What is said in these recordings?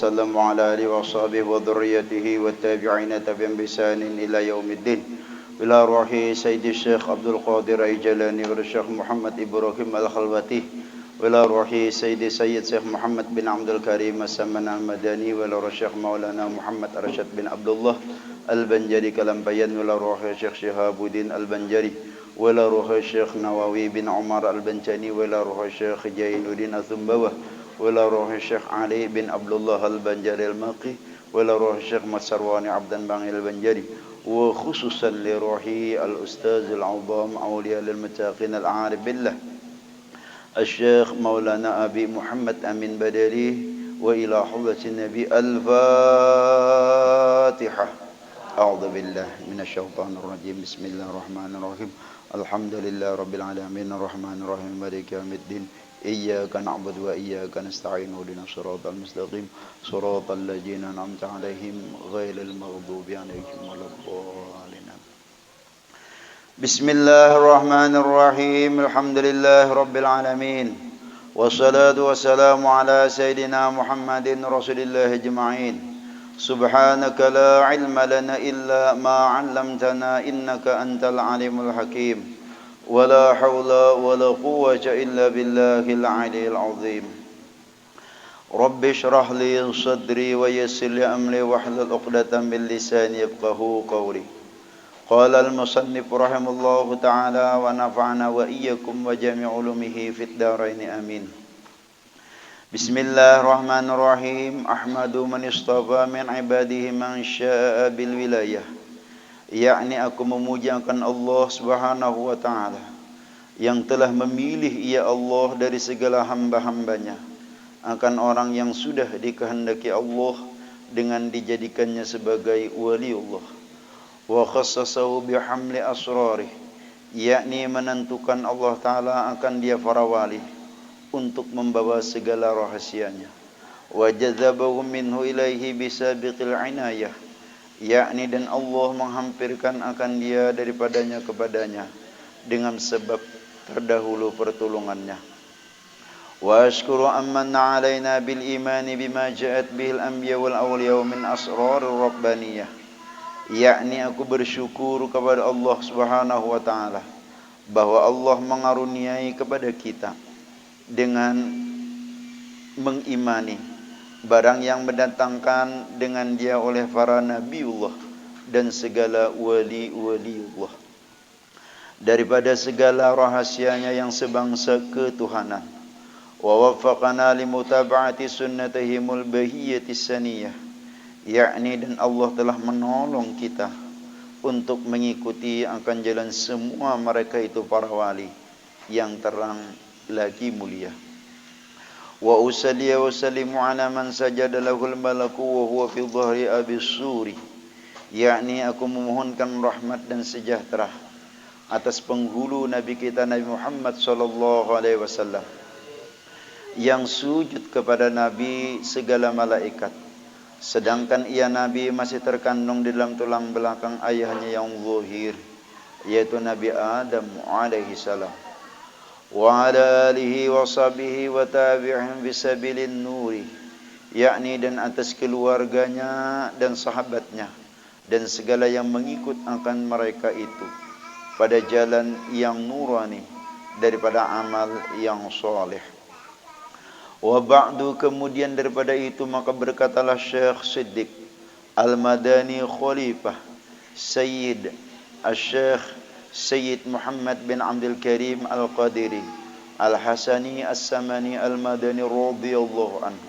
وسلم وعلى آله وصحبه وذريته والتابعين تبعهم بإحسان إلى يوم الدين. إلى روح سيد الشيخ عبد القادر الجيلاني والشيخ محمد إبراهيم الخلوتي وإلى روح سيد شيخ محمد بن عبد الكريم السمن المدني وإلى روح الشيخ مولانا محمد أرشد بن عبد الله البنجري كلام بيان وإلى روح الشيخ شهاب الدين البنجري وإلى روح الشيخ نواوي بن عمر البنجاني وإلى روح الشيخ جين الدين الثنبوة وإلى روح الشيخ علي بن عبد الله البنجري الماقي وإلى روح الشيخ مسرواني عبدا بن البنجري وخصوصا لروح الأستاذ العظام أولياء للمتقين العارف بالله الشيخ مولانا أبي محمد أمين بدري وإلى حضرة النبي الفاتحة. أعوذ بالله من الشيطان الرجيم. بسم الله الرحمن الرحيم. الحمد لله رب العالمين الرحمن الرحيم مالك يوم الدين إياك نعبد وإياك نستعين اهدنا الصراط المستقيم صراط الذين أنعمت عليهم غير المغضوب عليهم ولا الضالين. بسم الله الرحمن الرحيم. الحمد لله رب العالمين والصلاة والسلام على سيدنا محمد رسول الله أجمعين. سبحانك لا علم لنا إلا ما علمتنا إنك أنت العليم الحكيم ولا حول ولا قوة إلا بالله العلي العظيم. رب اشرح لي صدري ويسر لي أمري واحلل عقدة من لساني يفقهوا قولي. قال المصنف رحمه الله تعالى ونفعنا وإياكم وجميع علومه في الدارين آمين. بسم الله الرحمن الرحيم. أحمد من اصطفى من عباده من شاء بالولاية. Yakni aku memujiakan Allah subhanahu wa ta'ala yang telah memilih ia Allah dari segala hamba-hambanya akan orang yang sudah dikehendaki Allah dengan dijadikannya sebagai waliullah. Wa khassasahu bihamli asrarih, yakni menentukan Allah ta'ala akan dia para wali untuk membawa segala rahasianya. Wa jazabahu minhu ilaihi bisabiqil inayah, yakni dan Allah menghampirkan akan dia daripadanya kepadanya dengan sebab terdahulu pertolongannya. Wa ashkuru ammanna alaina bil imani bima ja'at bihil anbiya wal awliya min asrarir rabbaniyah, yakni aku bersyukur kepada Allah subhanahu wa ta'ala bahwa Allah mengaruniai kepada kita dengan mengimani barang yang mendatangkan dengan dia oleh para nabiullah dan segala wali-waliullah daripada segala rahasianya yang sebangsa ketuhanan. Wa waffaqana limutaba'ati sunnatihimul bahiyyatis saniyah, yakni dan Allah telah menolong kita untuk mengikuti akan jalan semua mereka itu para wali yang terang lagi mulia. Wa usalli wa sallimu ala man sajada lahul malaku wa huwa fi dhahri abis suri, yakni aku memohonkan rahmat dan sejahtera atas penghulu Nabi kita Nabi Muhammad sallallahu alaihi wasallam yang sujud kepada Nabi segala malaikat, sedangkan ia Nabi masih terkandung di dalam tulang belakang ayahnya yang zahir, yaitu Nabi Adam alaihi salam. Wa ala alihi wa sahbihi wa tabi'ihim bisabilin nuri, yakni dan atas keluarganya dan sahabatnya dan segala yang mengikut akan mereka itu pada jalan yang nurani daripada amal yang soleh. Wa ba'du, kemudian daripada itu maka berkatalah Syekh Siddiq Al-Madani Khalifah Sayyid Al-Syekh Sayyid Muhammad bin Abdul Karim Al-Qadiri Al-Hasani As-Samani Al-Madani radhiyallahu anhu.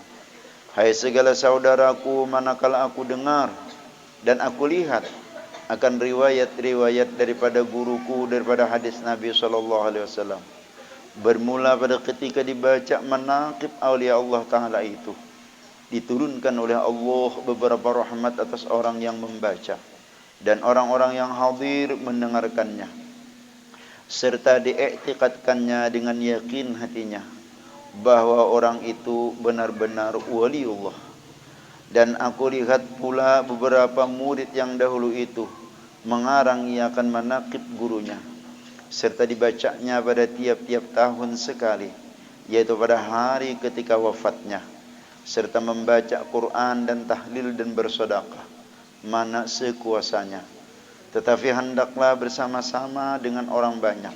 Hai segala saudaraku, manakala aku dengar dan aku lihat akan riwayat-riwayat daripada guruku daripada hadis Nabi sallallahu alaihi wasallam, bermula pada ketika dibaca manaqib aulia Allah Ta'ala itu, diturunkan oleh Allah beberapa rahmat atas orang yang membaca dan orang-orang yang hadir mendengarkannya, serta diiktikadkannya dengan yakin hatinya bahwa orang itu benar-benar waliullah. Dan aku lihat pula beberapa murid yang dahulu itu mengarang akan manaqib gurunya, serta dibacanya pada tiap-tiap tahun sekali, yaitu pada hari ketika wafatnya. serta membaca Quran dan tahlil dan bersedekah, mana sekuasanya. Tetapi hendaklah bersama-sama dengan orang banyak.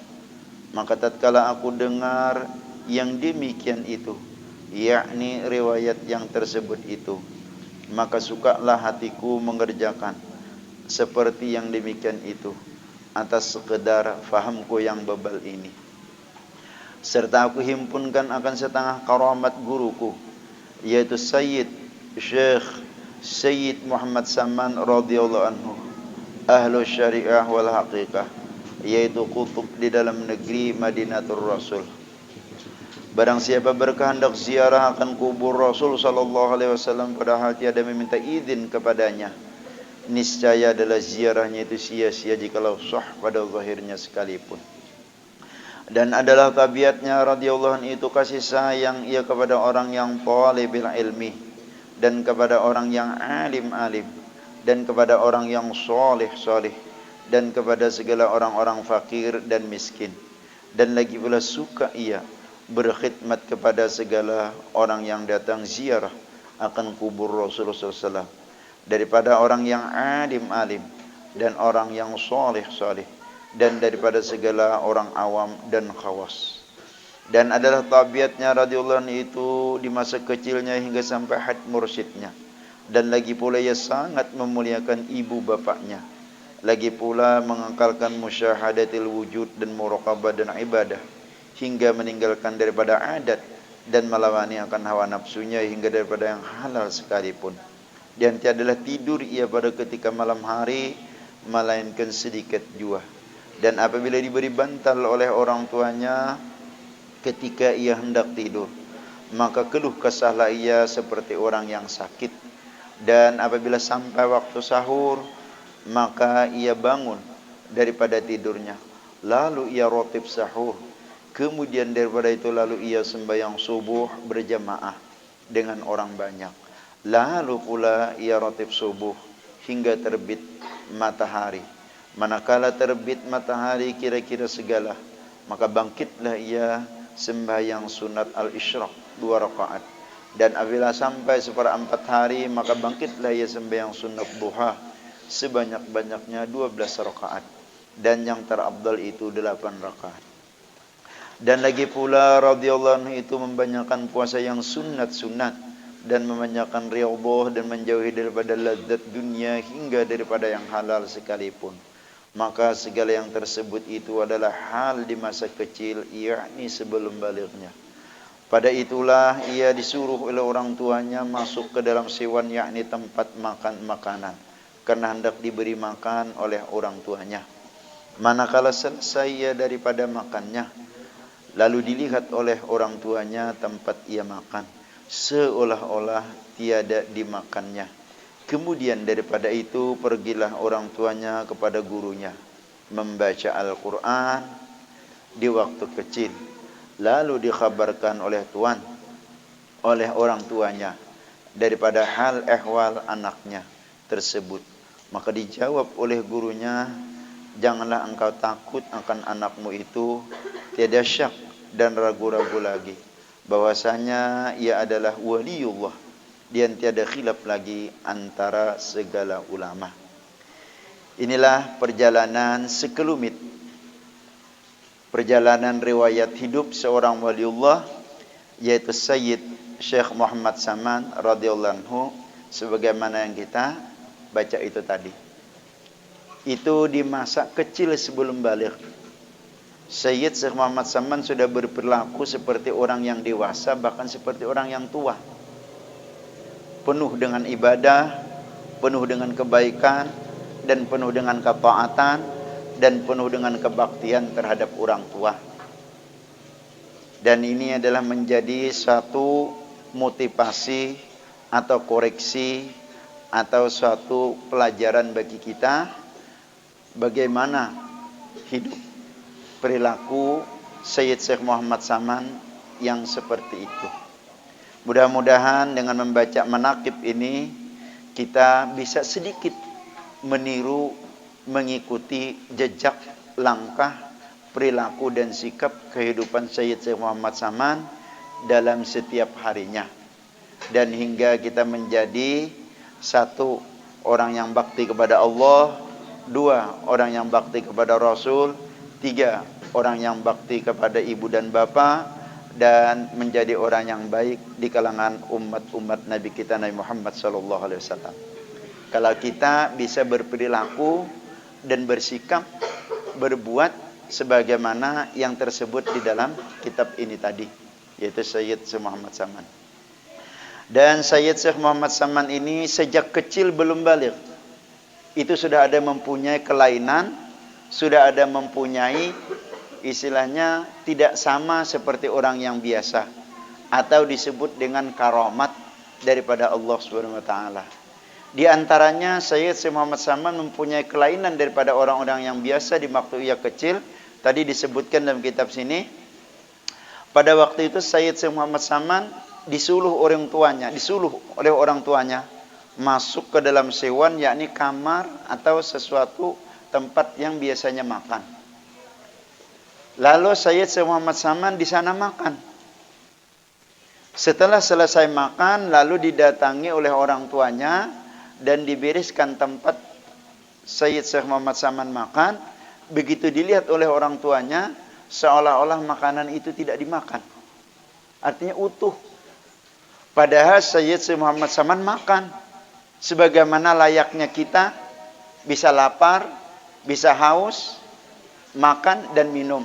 Maka tatkala aku dengar yang demikian itu, yakni riwayat yang tersebut itu, maka sukalah hatiku mengerjakan seperti yang demikian itu, atas sekedar fahamku yang bebal ini. Serta aku himpunkan akan setengah karamat guruku, yaitu Syekh Muhammad Saman radhiyallahu anhu, ahlu syariah wal haqiqah, yaitu kutub di dalam negeri Madinatul Rasul. Barang siapa berkehendak ziarah akan kubur Rasul sallallahu alaihi wasallam padahal tiada meminta izin kepadanya, niscaya adalah ziarahnya itu sia-sia jikalau sah pada zahirnya sekalipun. Dan adalah tabiatnya radhiyallahu anhu itu kasih sayang ia kepada orang yang thalibil ilmi, dan kepada orang yang alim-alim, dan kepada orang yang soleh-soleh, dan kepada segala orang-orang fakir dan miskin. Dan lagi pula suka ia berkhidmat kepada segala orang yang datang ziarah akan kubur Rasulullah SAW, daripada orang yang alim-alim dan orang yang soleh-soleh, dan daripada segala orang awam dan khawas. Dan adalah tabiatnya radhiyallahu anhu itu di masa kecilnya hingga sampai had mursyidnya. Dan lagi pula ia sangat memuliakan ibu bapaknya. Lagi pula mengekalkan musyahadatil wujud dan muraqabah dan ibadah, hingga meninggalkan daripada adat dan melawani akan hawa nafsunya hingga daripada yang halal sekalipun. Dan tiadalah tidur ia pada ketika malam hari melainkan sedikit jua. Dan apabila diberi bantal oleh orang tuanya ketika ia hendak tidur, maka keluh kesahlah ia seperti orang yang sakit. Dan apabila sampai waktu sahur, maka ia bangun daripada tidurnya, lalu ia rotib sahur. Kemudian daripada itu lalu ia sembahyang subuh berjamaah dengan orang banyak. Lalu pula ia rotib subuh hingga terbit matahari. Manakala terbit matahari kira-kira segala, maka bangkitlah ia sembahyang sunat al-isyraq 2 rakaat. Dan apabila sampai 1/4 hari, maka bangkitlah ia sembahyang sunat duha sebanyak-banyaknya 12 rakaat. Dan yang terafdal itu 8 rakaat. Dan lagi pula radhiyallahu anhu itu membanyakkan puasa yang sunat-sunat, dan membanyakkan riyadhah dan menjauhi daripada lazat dunia hingga daripada yang halal sekalipun. Maka segala yang tersebut itu adalah hal di masa kecil, yakni sebelum balighnya. Pada itulah ia disuruh oleh orang tuanya masuk ke dalam sewan, yakni tempat makan makanan, karena hendak diberi makan oleh orang tuanya. Manakala selesai ia daripada makannya, lalu dilihat oleh orang tuanya tempat ia makan, seolah-olah tiada dimakannya. Kemudian daripada itu pergilah orang tuanya kepada gurunya membaca Al-Quran di waktu kecil. Lalu dikhabarkan oleh orang tuanya daripada hal ehwal anaknya tersebut. Maka dijawab oleh gurunya, janganlah engkau takut akan anakmu itu, tiada syak dan ragu-ragu lagi bahwasanya ia adalah waliullah, dan tiada khilaf lagi antara segala ulama. Inilah perjalanan sekelumit, perjalanan riwayat hidup seorang waliullah, yaitu Sayyid Syekh Muhammad Saman radhiyallahu anhu, sebagaimana yang kita baca itu tadi. Itu di masa kecil sebelum baligh. Sayyid Syekh Muhammad Saman sudah berperilaku seperti orang yang dewasa, bahkan seperti orang yang tua. Penuh dengan ibadah, penuh dengan kebaikan, dan penuh dengan ketaatan, dan penuh dengan kebaktian terhadap orang tua. Dan ini adalah menjadi satu motivasi atau koreksi atau suatu pelajaran bagi kita bagaimana hidup perilaku Sayyid Syekh Muhammad Saman yang seperti itu. Mudah-mudahan dengan membaca manaqib ini kita bisa sedikit meniru, mengikuti jejak langkah, perilaku dan sikap kehidupan Sayyid Syekh Muhammad Saman dalam setiap harinya. dan hingga kita menjadi satu, orang yang bakti kepada Allah, dua, orang yang bakti kepada Rasul, tiga, orang yang bakti kepada ibu dan bapa, dan menjadi orang yang baik di kalangan umat-umat Nabi kita Nabi Muhammad sallallahu alaihi wasallam. Kalau kita bisa berperilaku dan bersikap, berbuat sebagaimana yang tersebut di dalam kitab ini tadi, yaitu Sayyid Syekh Muhammad Saman. Dan Sayyid Syekh Muhammad Saman ini sejak kecil belum balik, itu sudah ada mempunyai kelainan, sudah ada mempunyai istilahnya tidak sama seperti orang yang biasa, atau disebut dengan karamat daripada Allah Subhanahu wa taala. Di antaranya Sayyid Syekh Muhammad Saman mempunyai kelainan daripada orang-orang yang biasa di waktu ia kecil. Tadi disebutkan dalam kitab sini, pada waktu itu Sayyid Syekh Muhammad Saman disuruh oleh orang tuanya masuk ke dalam sewan, yakni kamar atau sesuatu tempat yang biasanya makan. Lalu Sayyid Syekh Muhammad Saman di sana makan. Setelah selesai makan, lalu didatangi oleh orang tuanya dan dibereskan tempat Sayyid Syekh Muhammad Saman makan. Begitu dilihat oleh orang tuanya, seolah-olah makanan itu tidak dimakan, artinya utuh. Padahal Sayyid Syekh Muhammad Saman makan sebagaimana layaknya kita, bisa lapar, bisa haus, makan dan minum.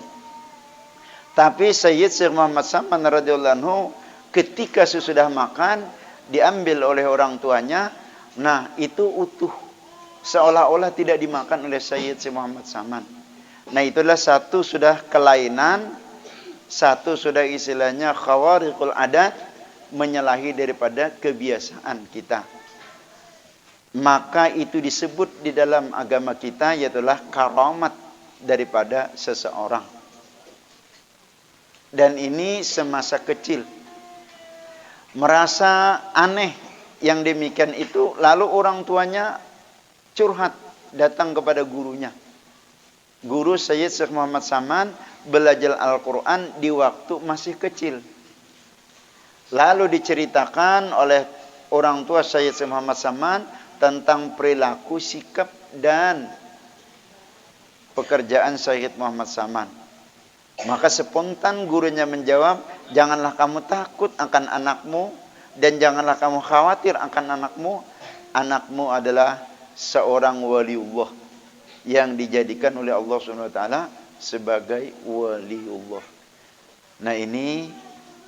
Tapi Sayyid Syekh Muhammad Saman radhiyallahu anhu ketika sesudah makan diambil oleh orang tuanya, nah itu utuh, seolah-olah tidak dimakan oleh Sayyid Syekh Muhammad Saman. Nah itulah satu sudah kelainan, satu sudah istilahnya khawariqul adat, menyalahi daripada kebiasaan kita. Maka itu disebut di dalam agama kita yaitulah karamat daripada seseorang. Dan ini semasa kecil merasa aneh yang demikian itu, lalu orang tuanya curhat datang kepada gurunya. Guru Sayyid Syekh Muhammad Saman belajar Al-Quran di waktu masih kecil. Lalu diceritakan oleh orang tua Sayyid Syekh Muhammad Saman tentang perilaku, sikap dan pekerjaan Sayyid Muhammad Saman. Maka spontan gurunya menjawab, janganlah kamu takut akan anakmu dan janganlah kamu khawatir akan anakmu. Anakmu adalah seorang waliullah yang dijadikan oleh Allah SWT sebagai waliullah. Nah ini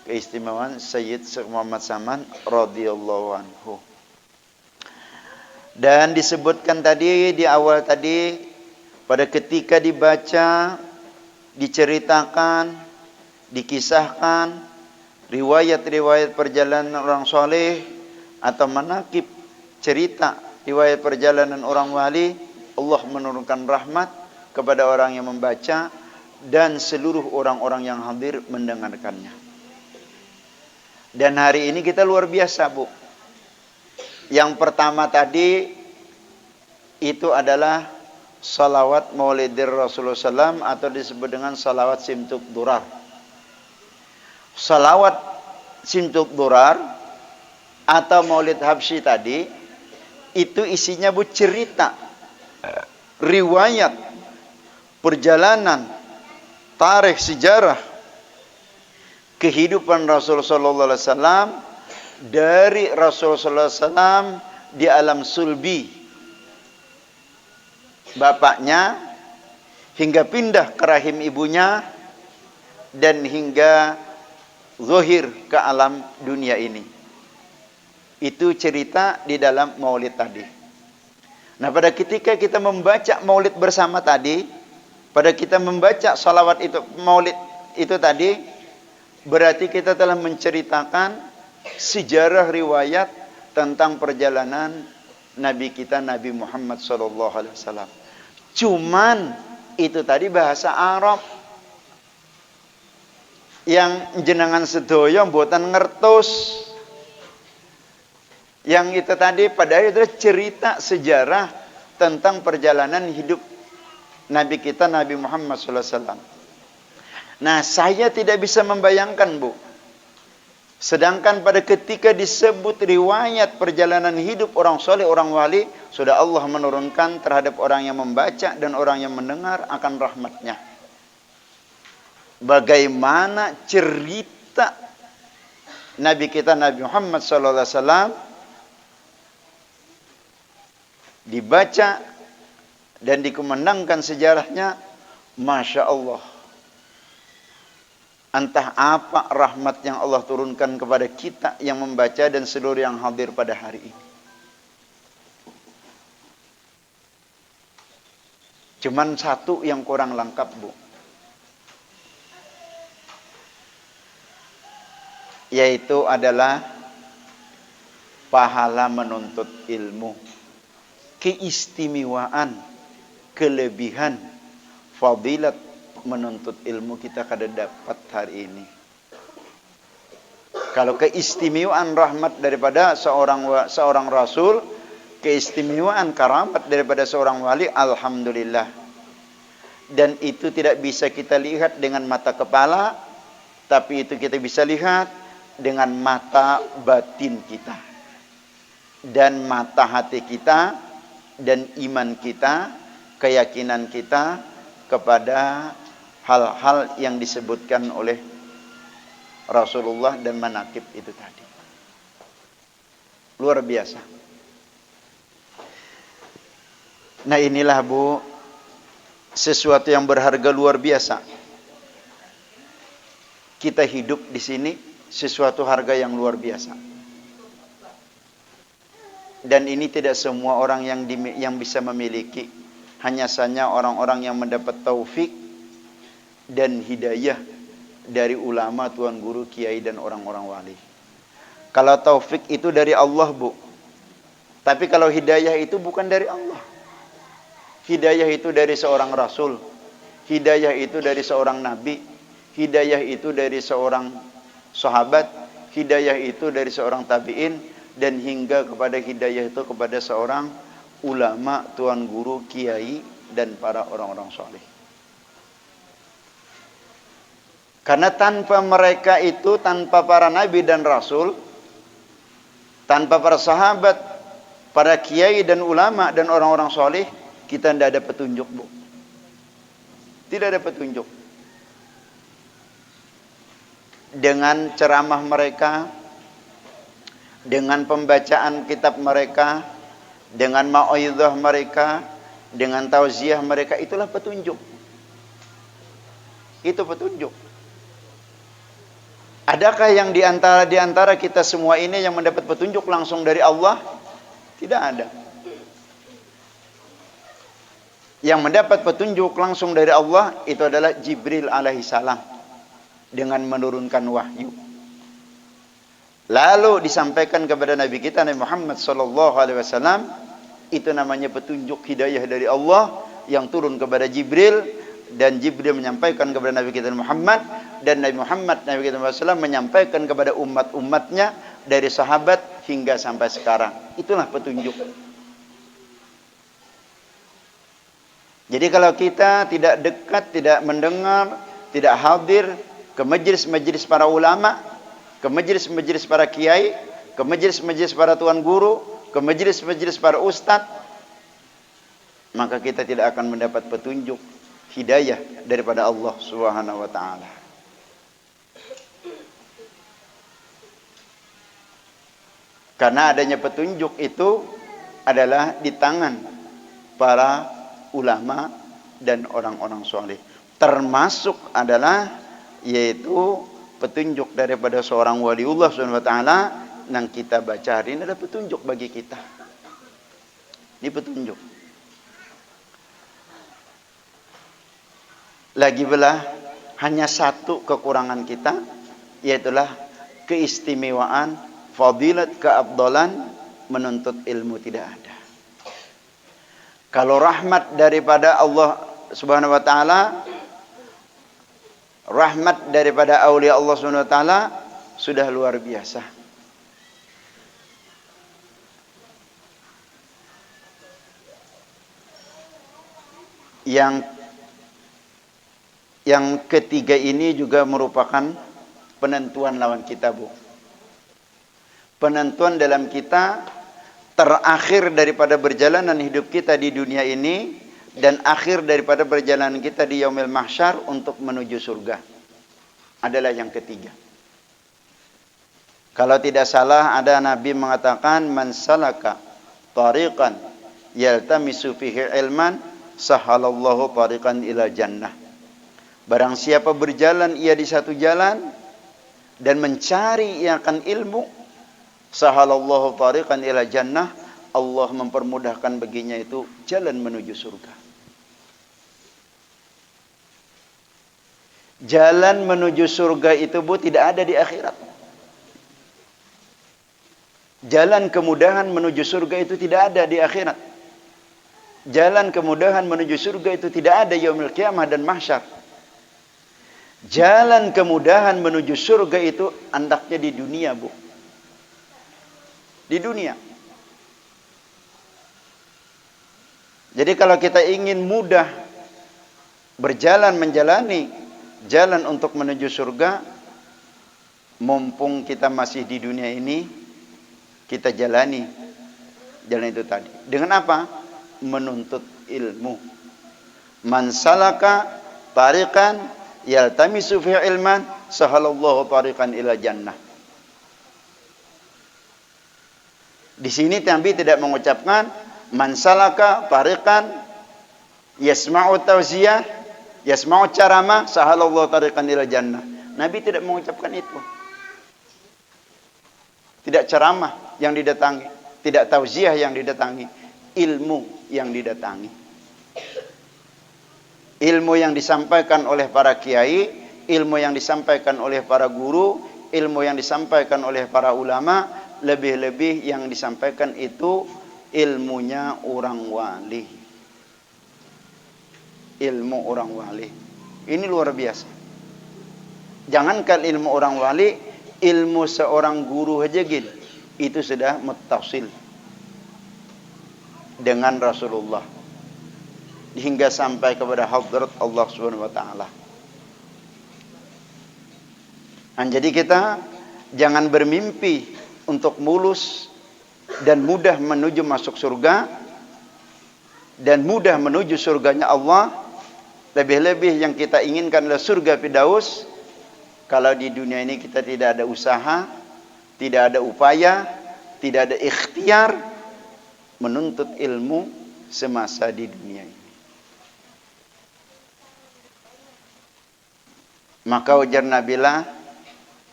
keistimewaan Sayyid Syekh Muhammad Saman radhiyallahu anhu. Dan disebutkan tadi di awal tadi, pada ketika dibaca, diceritakan, dikisahkan riwayat-riwayat perjalanan orang soleh atau manaqib, cerita riwayat perjalanan orang wali, Allah menurunkan rahmat kepada orang yang membaca dan seluruh orang-orang yang hadir mendengarkannya. Dan hari ini kita luar biasa, Bu. Yang pertama tadi itu adalah salawat maulidir Rasulullah SAW atau disebut dengan salawat simtuk durar. Salawat simtuk durar atau maulid habsyi tadi itu isinya, Bu, cerita, riwayat, perjalanan, tarikh, sejarah kehidupan Rasulullah SAW dari Rasulullah SAW di alam sulbi bapaknya hingga pindah ke rahim ibunya dan hingga zahir ke alam dunia ini. Itu cerita di dalam maulid tadi. Nah pada ketika kita membaca maulid bersama tadi, pada kita membaca salawat itu, maulid itu tadi, berarti kita telah menceritakan sejarah riwayat tentang perjalanan Nabi kita Nabi Muhammad SAW. Cuman itu tadi bahasa Arab yang jenengan sedoyo mboten ngertos. Yang itu tadi padahal itu cerita sejarah tentang perjalanan hidup Nabi kita Nabi Muhammad SAW. Nah saya tidak bisa membayangkan, Bu, Sedangkan pada ketika disebut riwayat perjalanan hidup orang soleh, orang wali, sudah Allah menurunkan terhadap orang yang membaca dan orang yang mendengar akan rahmatnya. Bagaimana cerita Nabi kita Nabi Muhammad SAW dibaca dan dikumandangkan sejarahnya, Masya Allah. Entah apa rahmat yang Allah turunkan kepada kita yang membaca dan seluruh yang hadir pada hari ini. Cuman satu yang kurang lengkap, Bu. Yaitu adalah pahala menuntut ilmu. Keistimewaan, kelebihan, fadilat menuntut ilmu kita kada dapat hari ini. Kalau keistimewaan rahmat daripada seorang rasul, keistimewaan karamat daripada seorang wali, alhamdulillah. Dan itu tidak bisa kita lihat dengan mata kepala, tapi itu kita bisa lihat dengan mata batin kita dan mata hati kita dan iman kita, keyakinan kita kepada hal-hal yang disebutkan oleh Rasulullah dan manaqib itu tadi. Luar biasa. Nah inilah, Bu, sesuatu yang berharga luar biasa. Kita hidup di sini sesuatu harga yang luar biasa. Dan ini tidak semua orang yang bisa memiliki. Hanya saja orang-orang yang mendapat taufik dan hidayah dari ulama, tuan guru, kiai dan orang-orang wali. Kalau taufik itu dari Allah, Bu. Tapi kalau hidayah itu bukan dari Allah. Hidayah itu dari seorang rasul. Hidayah itu dari seorang nabi. Hidayah itu dari seorang sahabat. Hidayah itu dari seorang tabi'in. Dan hingga kepada hidayah itu kepada seorang ulama, tuan guru, kiai dan para orang-orang saleh. Karena tanpa mereka itu, tanpa para nabi dan rasul, tanpa para sahabat, para kiai dan ulama dan orang-orang soleh, kita tidak ada petunjuk, Bu. Tidak ada petunjuk. Dengan ceramah mereka, dengan pembacaan kitab mereka, dengan mau'izah mereka, dengan tauziah mereka, itulah petunjuk. Itu petunjuk. Adakah yang di antara kita semua ini yang mendapat petunjuk langsung dari Allah? Tidak ada. Yang mendapat petunjuk langsung dari Allah itu adalah Jibril alaihissalam dengan menurunkan wahyu. Lalu disampaikan kepada Nabi kita Nabi Muhammad SAW, itu namanya petunjuk hidayah dari Allah yang turun kepada Jibril. Dan Jibril menyampaikan kepada Nabi kita Muhammad, dan Nabi Muhammad Nabi kita SAW menyampaikan kepada umat-umatnya dari sahabat hingga sampai sekarang. Itulah petunjuk. Jadi kalau kita tidak dekat, tidak mendengar, tidak hadir ke majlis-majlis para ulama, ke majlis-majlis para kiai, ke majlis-majlis para tuan guru, ke majlis-majlis para ustadz, maka kita tidak akan mendapat petunjuk hidayah daripada Allah Subhanahu wa taala. Karena adanya petunjuk itu adalah di tangan para ulama dan orang-orang soleh. Termasuk adalah yaitu petunjuk daripada seorang waliullah Subhanahu wa taala yang kita baca hari ini adalah petunjuk bagi kita. Ini petunjuk. Lagi belah hanya satu kekurangan kita, yaitulah keistimewaan, fadilat, keabdalan menuntut ilmu tidak ada. Kalau rahmat daripada Allah Subhanahu wa taala, rahmat daripada aulia Allah Subhanahu wa taala sudah luar biasa. Yang ketiga ini juga merupakan penentuan lawan kita, Bu. penentuan dalam kita terakhir daripada perjalanan hidup kita di dunia ini dan akhir daripada perjalanan kita di yaumil mahsyar untuk menuju surga adalah yang ketiga. Kalau tidak salah ada Nabi mengatakan man salaka tariqan yaltamisu fihi ilman sahalallahu tariqan ila jannah. Barang siapa berjalan ia di satu jalan dan mencari ia akan ilmu, sahalallahu tariqan ila jannah, Allah mempermudahkan baginya itu jalan menuju surga. Jalan menuju surga itu Bu tidak ada di akhirat. Jalan kemudahan menuju surga itu tidak ada di akhirat. Jalan kemudahan menuju surga itu tidak ada yaumil qiyamah dan mahsyar. Jalan kemudahan menuju surga itu andaknya di dunia, Bu. Di dunia. Jadi kalau kita ingin mudah berjalan menjalani jalan untuk menuju surga, mumpung kita masih di dunia ini, kita jalani jalan itu tadi. Dengan apa? Menuntut ilmu. Man salaka tariqan yaltamisu fi ilman sahalallahu tariqan ila jannah. Di sini Nabi tidak mengucapkan man salaka tariqan yasma'u tawziyah, yasma'u caramah sahalallahu tariqan ila jannah. Nabi tidak mengucapkan itu. Tidak ceramah yang didatangi, tidak tauziah yang didatangi, ilmu yang didatangi. Ilmu yang disampaikan oleh para kiai, ilmu yang disampaikan oleh para guru, ilmu yang disampaikan oleh para ulama, lebih-lebih yang disampaikan itu ilmunya orang wali. Ilmu orang wali. Ini luar biasa. Jangankan ilmu orang wali, ilmu seorang guru aja gini, itu sudah muttasil dengan Rasulullah hingga sampai kepada hadrat Allah Subhanahu wa taala. Jadi kita jangan bermimpi untuk mulus dan mudah menuju masuk surga dan mudah menuju surganya Allah. Lebih-lebih yang kita inginkan adalah surga Firdaus. Kalau di dunia ini kita tidak ada usaha, tidak ada upaya, tidak ada ikhtiar menuntut ilmu semasa di dunia ini. Maka ujar Nabilah,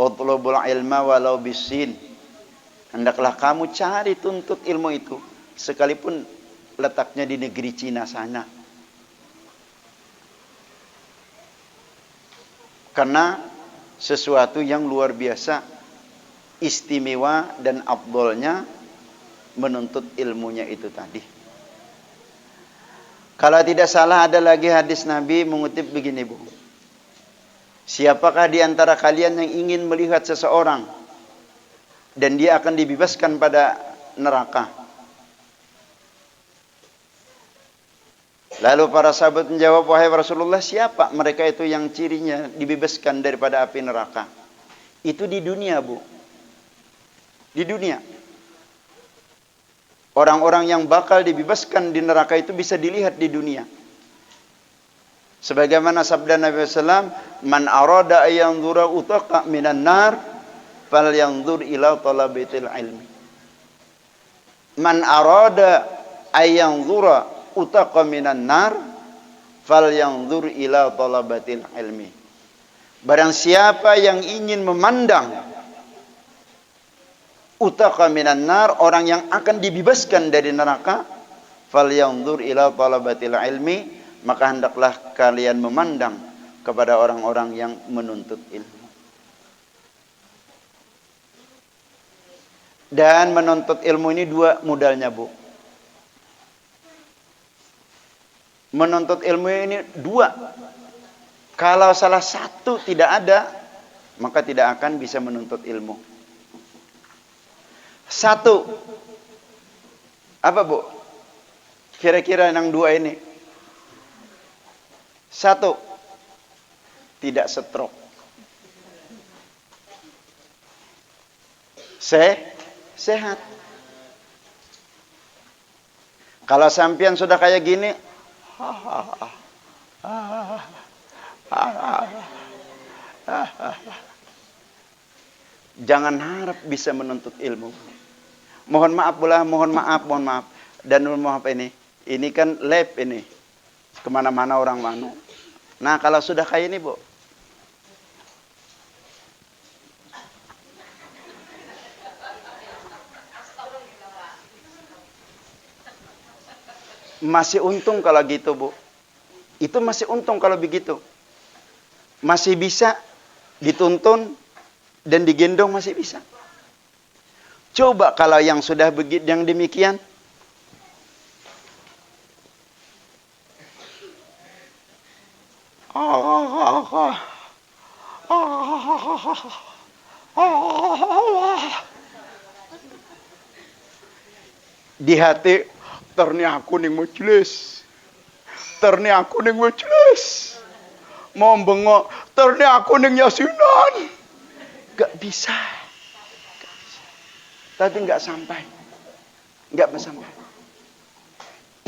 utlubul ilma walau bisin. Hendaklah kamu cari tuntut ilmu itu, sekalipun letaknya di negeri Cina sana. Karena sesuatu yang luar biasa istimewa dan afdolnya menuntut ilmunya itu tadi. Kalau tidak salah ada lagi hadis Nabi mengutip begini, Bu. Siapakah di antara kalian yang ingin melihat seseorang dan dia akan dibebaskan pada neraka? Lalu para sahabat menjawab, wahai Rasulullah, siapa mereka itu yang cirinya dibebaskan daripada api neraka? Itu di dunia, Bu. Di dunia. Orang-orang yang bakal dibebaskan di neraka itu bisa dilihat di dunia. Sebagaimana sabda Nabi SAW, man arada ayanzura utaqa minan nar, fal yanzur ila talabatil ilmi. Man arada ayanzura utaqa minan nar, fal yanzur ila talabatil ilmi. Barang siapa yang ingin memandang utaqa minan nar, orang yang akan dibebaskan dari neraka, fal yanzur ila talabatil ilmi, maka hendaklah kalian memandang kepada orang-orang yang menuntut ilmu. Dan menuntut ilmu ini dua modalnya, Bu. Menuntut ilmu ini dua. Kalau salah satu tidak ada, maka tidak akan bisa menuntut ilmu. Satu. Apa, Bu? Kira-kira yang dua ini. Satu. Tidak stroke. sehat. Kalau sampean sudah kayak gini, jangan harap bisa menuntut ilmu. Mohon maaf pula, mohon maaf. Dan mohon maaf ini kan lab ini. Kemana-mana orang manu. Nah kalau sudah kayak ini, Bu. Masih untung kalau gitu, Bu. Itu masih untung kalau begitu. Masih bisa dituntun dan digendong masih bisa. Coba kalau yang sudah begitu yang demikian. Di hati ternyata aku ning majelis. Mau bengok ternyata aku ning yasinan. Gak bisa. Tapi gak sampai.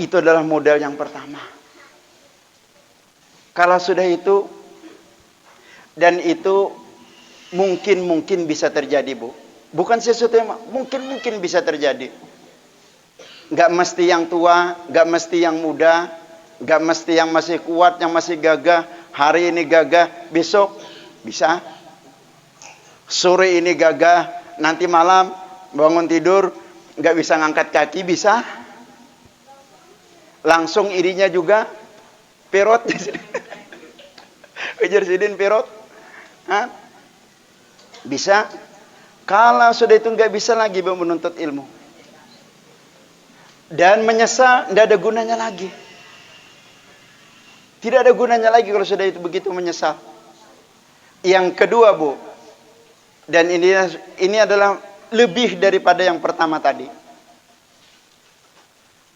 Itu adalah modal yang pertama. Kalau sudah itu, dan itu mungkin bisa terjadi, Bu. Bukan sesuatu yang mungkin bisa terjadi. Gak mesti yang tua, gak mesti yang muda, gak mesti yang masih kuat, yang masih gagah. Hari ini gagah, besok bisa. Sore ini gagah, nanti malam bangun tidur gak bisa ngangkat kaki, bisa. Langsung irinya juga perot. Ujar sidin perot. Hah? Bisa. Kalau sudah itu gak bisa lagi menuntut ilmu. Dan menyesal, tidak ada gunanya lagi. Tidak ada gunanya lagi kalau sudah itu begitu menyesal. Yang kedua, Bu, dan ini adalah lebih daripada yang pertama tadi.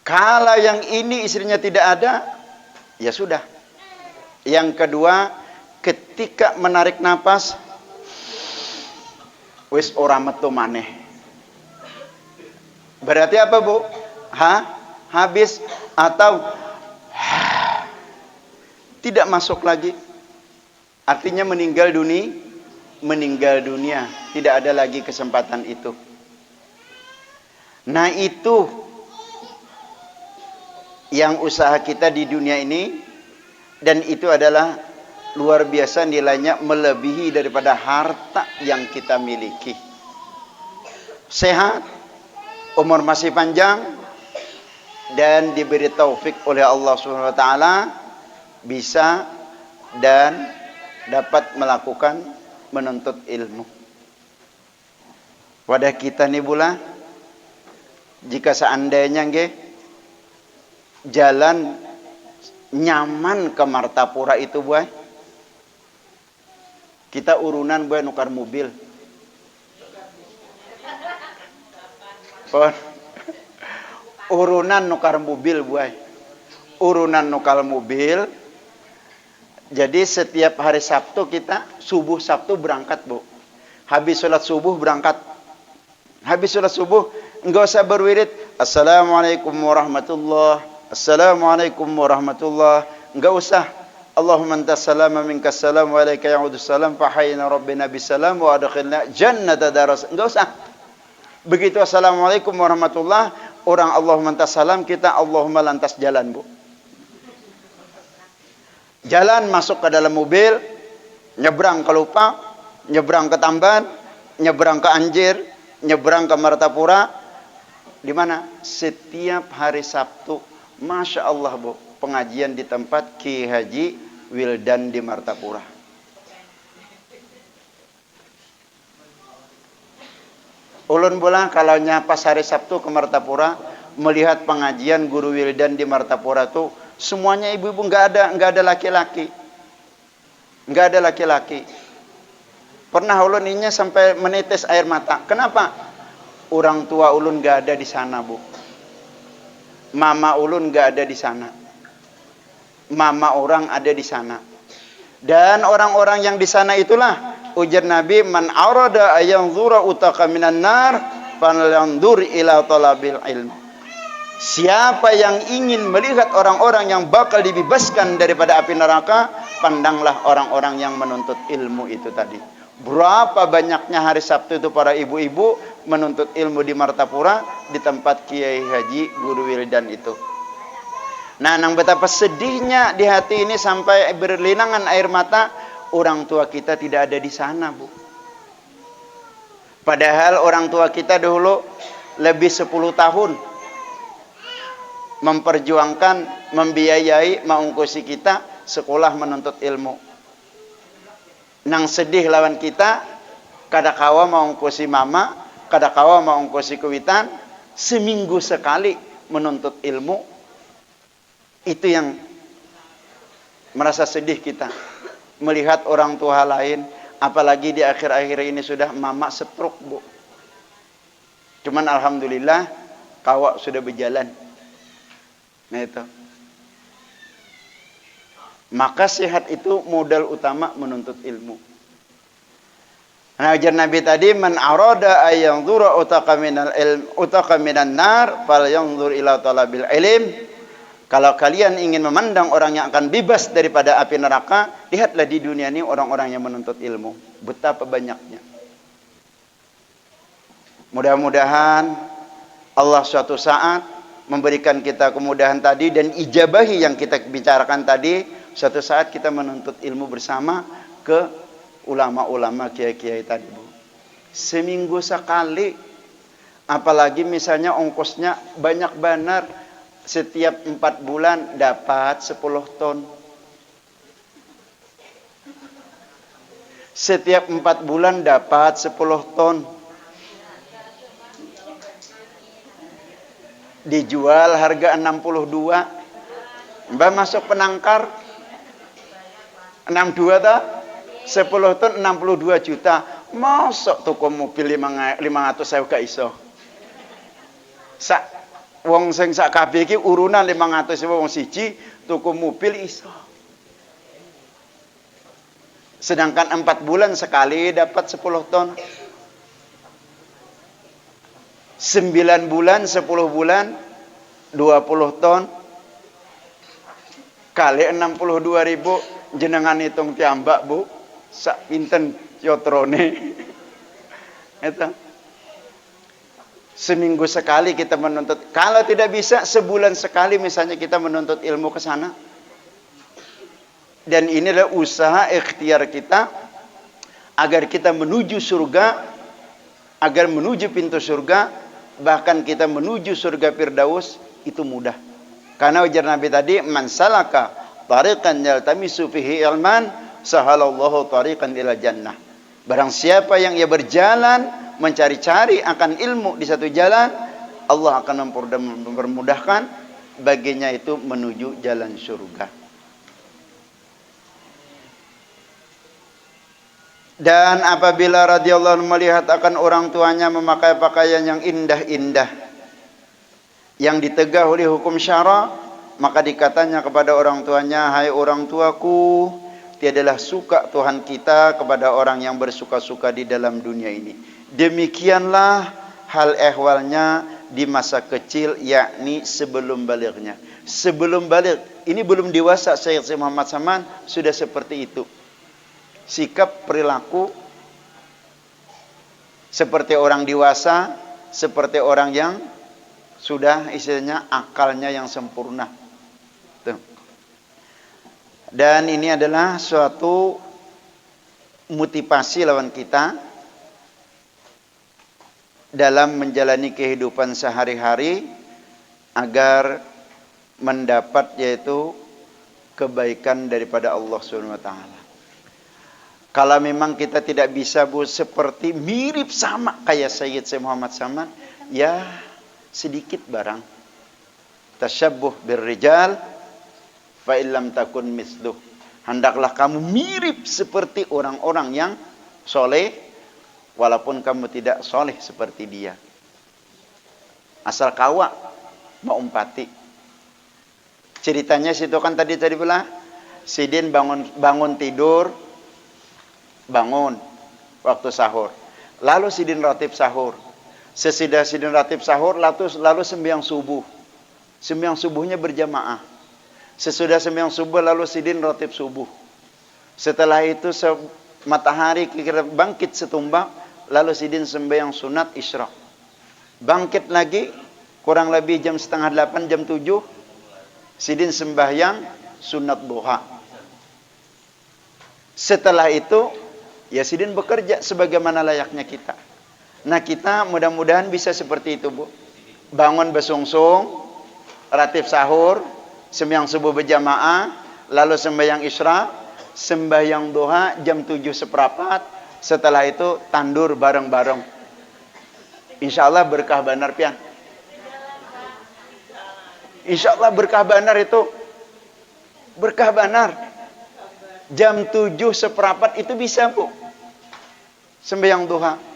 Kalau yang ini istrinya tidak ada, ya sudah. Yang kedua, ketika menarik napas, wis ora metu maneh. Berarti apa, Bu? Habis atau tidak masuk lagi. Artinya meninggal dunia. Tidak ada lagi kesempatan itu. Nah itu yang usaha kita di dunia ini. Dan itu adalah luar biasa nilainya, melebihi daripada harta yang kita miliki. Sehat, umur masih panjang, dan diberi taufik oleh Allah Subhanahu wa taala bisa dan dapat melakukan menuntut ilmu. Wadah kita nih pula, jika seandainya jalan nyaman ke Martapura itu, boy, kita urunan boy nukar mobil. Urunan nukar mobil, boy. Urunan nukar mobil. Jadi setiap hari Sabtu kita subuh Sabtu berangkat, Bu. Habis sholat subuh berangkat. Habis sholat subuh enggak usah berwirid Assalamualaikum warahmatullah, Assalamualaikum warahmatullah. Enggak usah. Allahumma antas salam wa minkas salam wa alaika ya'udus salam fa hayyina rabbina bisalam wa adkhilna jannata daras. Enggak usah. Begitu assalamualaikum warahmatullah, orang Allahumma antas salam, kita Allahumma lantas jalan, Bu. Jalan masuk ke dalam mobil, nyebrang ke Lupa, nyebrang ke Tamban, nyebrang ke Anjir, nyebrang ke Martapura. Di mana? Setiap hari Sabtu, Masya Allah, Bu, pengajian di tempat Ki Haji Wildan di Martapura. Ulun bola kalau pas hari Sabtu ke Martapura, melihat pengajian Guru Wildan di Martapura tuh semuanya ibu-ibu, nggak ada laki-laki. Nggak ada laki-laki. Pernah ulun inya sampai menetes air mata. Kenapa? Orang tua ulun nggak ada di sana, Bu. Mama ulun nggak ada di sana. Mama orang ada di sana. Dan orang-orang yang di sana itulah ujar Nabi, man arada ayanzura utaka minan nar falyanzur ila talabil ilm. Siapa yang ingin melihat orang-orang yang bakal dibebaskan daripada api neraka, pandanglah orang-orang yang menuntut ilmu itu tadi. Berapa banyaknya hari Sabtu itu para ibu-ibu menuntut ilmu di Martapura, di tempat Kiai Haji Guru Wildan itu. Nah, nang betapa sedihnya di hati ini sampai berlinangan air mata, orang tua kita tidak ada di sana, Bu. Padahal orang tua kita dulu lebih 10 tahun memperjuangkan, membiayai, mengungkusi kita sekolah menuntut ilmu. Nang sedih lawan kita, kadakawa mengungkusi mama, kadakawa mengungkusi kuitan, seminggu sekali menuntut ilmu. Itu yang merasa sedih kita melihat orang tua lain, apalagi di akhir-akhir ini sudah mama stroke, Bu. Cuman alhamdulillah kawak sudah berjalan. Nah itu. Maka sehat itu modal utama menuntut ilmu. Nah, ajar Nabi tadi, man arada ayanzura utaqa minal ilm utaqa minan nar falyanzur ila talabil ilm. Kalau kalian ingin memandang orang yang akan bebas daripada api neraka, lihatlah di dunia ini orang-orang yang menuntut ilmu. Betapa banyaknya. Mudah-mudahan Allah suatu saat memberikan kita kemudahan tadi dan ijabahi yang kita bicarakan tadi. Suatu saat kita menuntut ilmu bersama ke ulama-ulama, kiai-kiai tadi, Bu. Seminggu sekali. Apalagi misalnya ongkosnya banyak benar. Setiap 4 bulan dapat 10 ton. Setiap 4 bulan dapat 10 ton. Dijual harga 62. Mbak masuk penangkar 62 tak? 10 ton 62 juta. Masuk toko mobil 500 saya gak iso. Wong sing sak kabeh iki urunan 500 wong siji tuku mobil iso. Sedangkan 4 bulan sekali dapat 10 ton. 9 bulan, 10 bulan 20 ton. Kali 62.000 jenengan hitung tiambak, Bu. Sak pinten yotrone. Itu. Seminggu sekali kita menuntut. Kalau tidak bisa, sebulan sekali misalnya kita menuntut ilmu ke sana. Dan inilah usaha ikhtiar kita agar kita menuju surga, agar menuju pintu surga, bahkan kita menuju surga Firdaus itu mudah. Karena ujar Nabi tadi, man salaka tariqan yaltamisu fihi ilman, sahalallahu tariqan ila jannah. Barang siapa yang ia berjalan mencari-cari akan ilmu di satu jalan, Allah akan mempermudahkan baginya itu menuju jalan surga. Dan apabila radhiyallahu anhu melihat akan orang tuanya memakai pakaian yang indah-indah, yang ditegah oleh hukum syara, maka dikatanya kepada orang tuanya, hai orang tuaku, tiadalah suka Tuhan kita kepada orang yang bersuka-suka di dalam dunia ini. Demikianlah hal ehwalnya di masa kecil, yakni sebelum balignya. Sebelum baligh, ini belum dewasa, Syekh Muhammad Saman sudah seperti itu. Sikap perilaku seperti orang dewasa, seperti orang yang sudah istilahnya akalnya yang sempurna. Tuh. Dan ini adalah suatu motivasi lawan kita dalam menjalani kehidupan sehari-hari agar mendapat yaitu kebaikan daripada Allah Subhanahu wa taala. Kalau memang kita tidak bisa, Bu, seperti mirip sama kayak Sayyid Syekh Muhammad Saman, ya sedikit barang. Tasyabbuh birrijal fa illam takun misluh. Hendaklah kamu mirip seperti orang-orang yang soleh, walaupun kamu tidak soleh seperti dia. Asal kawa mau umpati. Ceritanya situ kan tadi bilang, Sidin bangun tidur, bangun waktu sahur. Lalu Sidin rotib sahur. Sesudah sidin ratib sahur lalu sembahyang subuh. Sembahyang subuhnya berjamaah. Sesudah sembahyang subuh lalu sidin ratib subuh. Setelah itu matahari kira bangkit setumbak, lalu sidin sembahyang sunat isyraq. Bangkit lagi kurang lebih jam setengah 8, jam 7, sidin sembahyang sunat duha. Setelah itu ya sidin bekerja sebagaimana layaknya kita. Nah, kita mudah-mudahan bisa seperti itu, Bu. Bangun besungsung, ratib sahur, sembahyang subuh berjamaah, lalu sembahyang isyraq, sembahyang duha jam 7:15. Setelah itu tandur bareng-bareng. Insyaallah berkah benar pian. Insyaallah berkah benar itu. Berkah benar. Jam 7:15 itu bisa, Bu. Sembahyang duha.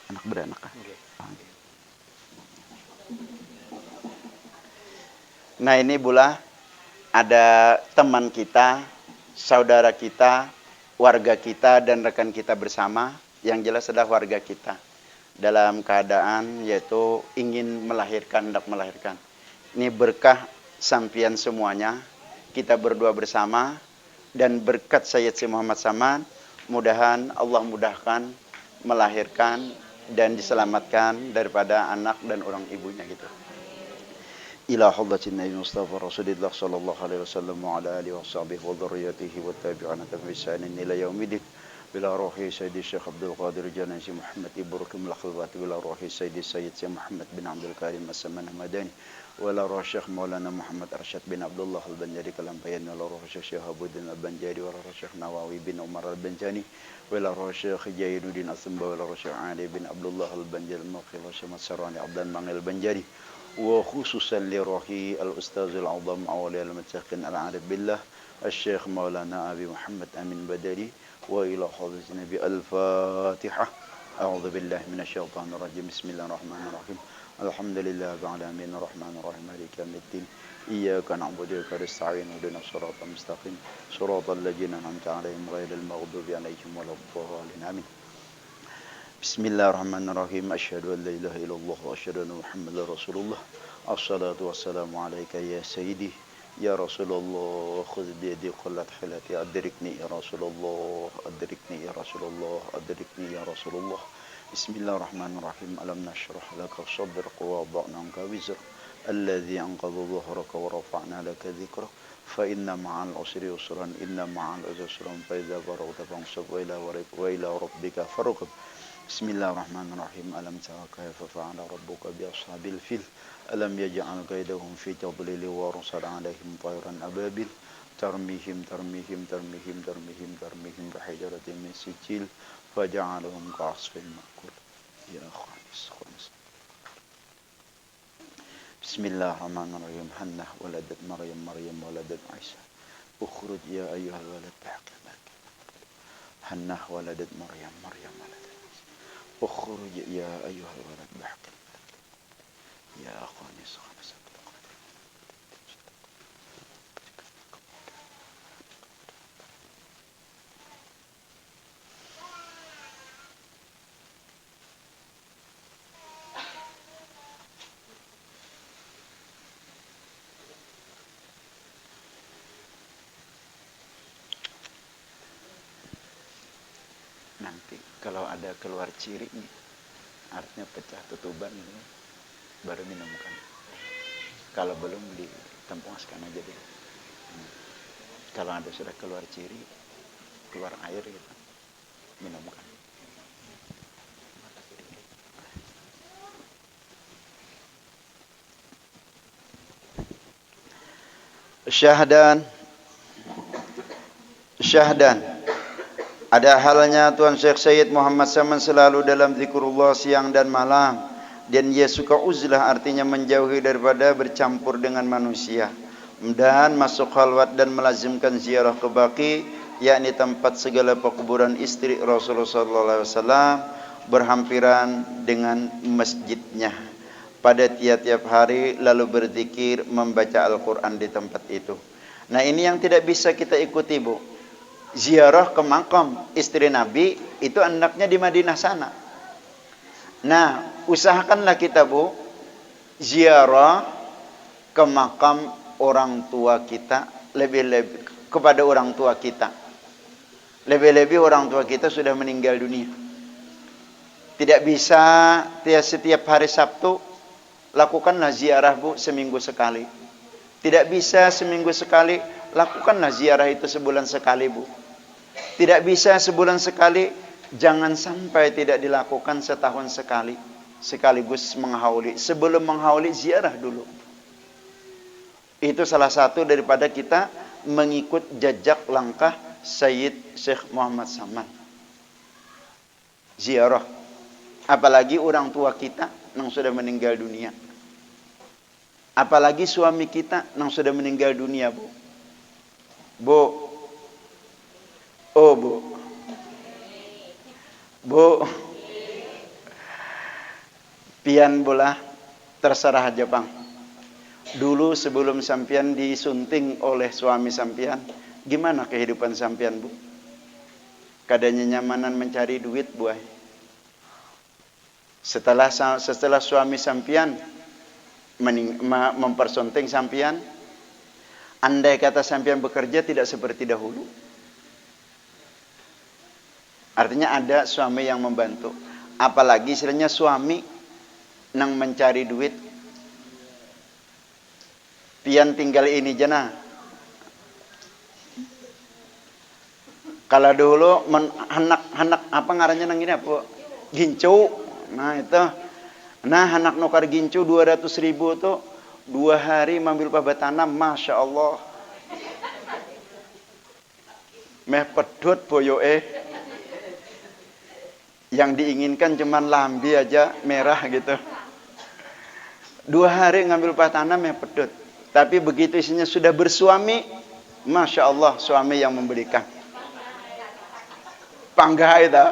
Anak beranak. Nah, ini pula ada teman kita, saudara kita, warga kita dan rekan kita bersama, yang jelas adalah warga kita, dalam keadaan yaitu ingin melahirkan, hendak melahirkan. Ini berkah sampian semuanya, kita berdua bersama, dan berkat Sayyid Si Muhammad Saman, mudahan Allah mudahkan melahirkan dan diselamatkan daripada anak dan orang ibunya gitu. Ila hadratin Nabi Mustafa Rasulullah sallallahu alaihi wasallam wa ala alihi wa sahbihi wa dzurriyyatihi wa tabi'ina bi ihsanin ila yaumil bila ruhi Sayyidi Syekh Abdul Qadir Janasi Muhammad Ibrahim al-Khalwati bila ruhi Sayyidi Sayyid Syekh Muhammad bin Abdul Karim As-Saman Madani wala ruhi Syekh Maulana Muhammad Arsyad bin Abdullah Al-Banjari Kalampayan wala ruhi Syekh Habuddin Al-Banjari wala ruhi Syekh Nawawi bin Umar Al-Banjani wala ruhi Syekh Jainuddin As-Samba wala ruhi Syekh Ali bin Abdullah Al-Banjari Al-Muqil Syekh Sarani Abdan Mangil Banjari wa khususan li ruhi al-Ustaz al-Azam awli al-Muttaqin al-Arif billah Al-Syekh Maulana Abi Muhammad Amin Badali وإلى حضرة النبي الفاتحة أعوذ بالله من الشيطان الرجيم بسم الله الرحمن الرحيم الحمد لله رب العالمين الرحمن الرحيم مالك يوم الدين إياك نعبد وإياك نستعين اهدنا الصراط المستقيم صراط الذين أنعمت عليهم غير المغضوب عليهم ولا الضالين آمين بسم الله الرحمن الرحيم أشهد أن لا إله إلا الله وأشهد أن محمدا رسول الله الصلاة والسلام عليك يا سيدي يا رسول الله خذ بيدي قلت حيلتي أدركني يا رسول الله أدركني يا رسول الله أدركني يا رسول الله بسم الله الرحمن الرحيم ألم نشرح لك صدرك ووضعنا عنك وزرك الذي أنقض ظهرك ورفعنا لك ذكرك فإن مع العسر يسرا إن مع العسر يسرا فإذا فرغت فانصب وإلى ربك فارغب بسم الله الرحمن الرحيم ألم تر كيف فعل ربك بأصحاب الفيل ألم يجعل كيدهم في تضليل وأرسل عليهم طيرا أبابيل ترميهم بحجرة من سجيل فجعلهم كعصف مأكول يا خالص بسم الله الرحمن الرحيم حنة ولدت مريم ولدت عيسى اخرج يا أيها الولد بحق الملك حنة ولدت مريم ولدت عيسى اخرج يا أيها الولد بحق الملك يا خالص Nanti kalau ada keluar ciri nih, artinya pecah tutuban ini, baru minumkan. Kalau belum ditempungskan aja dulu. Kalau ada sudah keluar ciri, keluar air gitu, minumkan. Syahdan. Ada halnya Tuan Syekh Sayyid Muhammad Saman selalu dalam zikrullah siang dan malam. Dan ia suka uzlah, artinya menjauhi daripada bercampur dengan manusia. Dan masuk khalwat dan melazimkan ziarah ke Baqi, yakni tempat segala pekuburan istri Rasulullah SAW, berhampiran dengan masjidnya pada tiap-tiap hari, lalu berzikir, membaca Al-Quran di tempat itu. Nah, ini yang tidak bisa kita ikuti, Bu. ziarah ke makam istri Nabi, itu anaknya di Madinah sana. Nah, usahakanlah kita Bu, ziarah ke makam orang tua kita, lebih-lebih kepada orang tua kita. Lebih-lebih orang tua kita sudah meninggal dunia. Tidak bisa setiap hari Sabtu, lakukanlah ziarah Bu seminggu sekali. Tidak bisa seminggu sekali, lakukanlah ziarah itu sebulan sekali Bu. Tidak bisa sebulan sekali, jangan sampai tidak dilakukan setahun sekali. Sekaligus menghauli. Sebelum menghauli, ziarah dulu. Itu salah satu daripada kita mengikut jejak langkah Sayyid Syekh Muhammad Saman. Ziarah. Apalagi orang tua kita yang sudah meninggal dunia. Apalagi suami kita yang sudah meninggal dunia Bu. Bu. Oh Bu. Bu. Pian bola terserah aja Bang. Dulu sebelum sampian disunting oleh suami sampian, gimana kehidupan sampian Bu? Kadanya nyamanan mencari duit Bu. Setelah suami sampian mempersunting sampian, andai kata sampian bekerja tidak seperti dahulu. Artinya ada suami yang membantu. Apalagi istilahnya suami nang mencari duit. Pian tinggal ini jana. Kalau dulu anak apa ngarannya nang ini apa? Gincu. Nah itu. Nah anak nukar gincu 200.000 tuh 2 hari mambil pabah tanam, masya Allah. Meh pedut boyoe. Yang diinginkan cuman lambi aja merah gitu. 2 hari ngambil pabah tanam meh pedut. Tapi begitu isinya sudah bersuami, masya Allah suami yang memberikan. Panggah itu.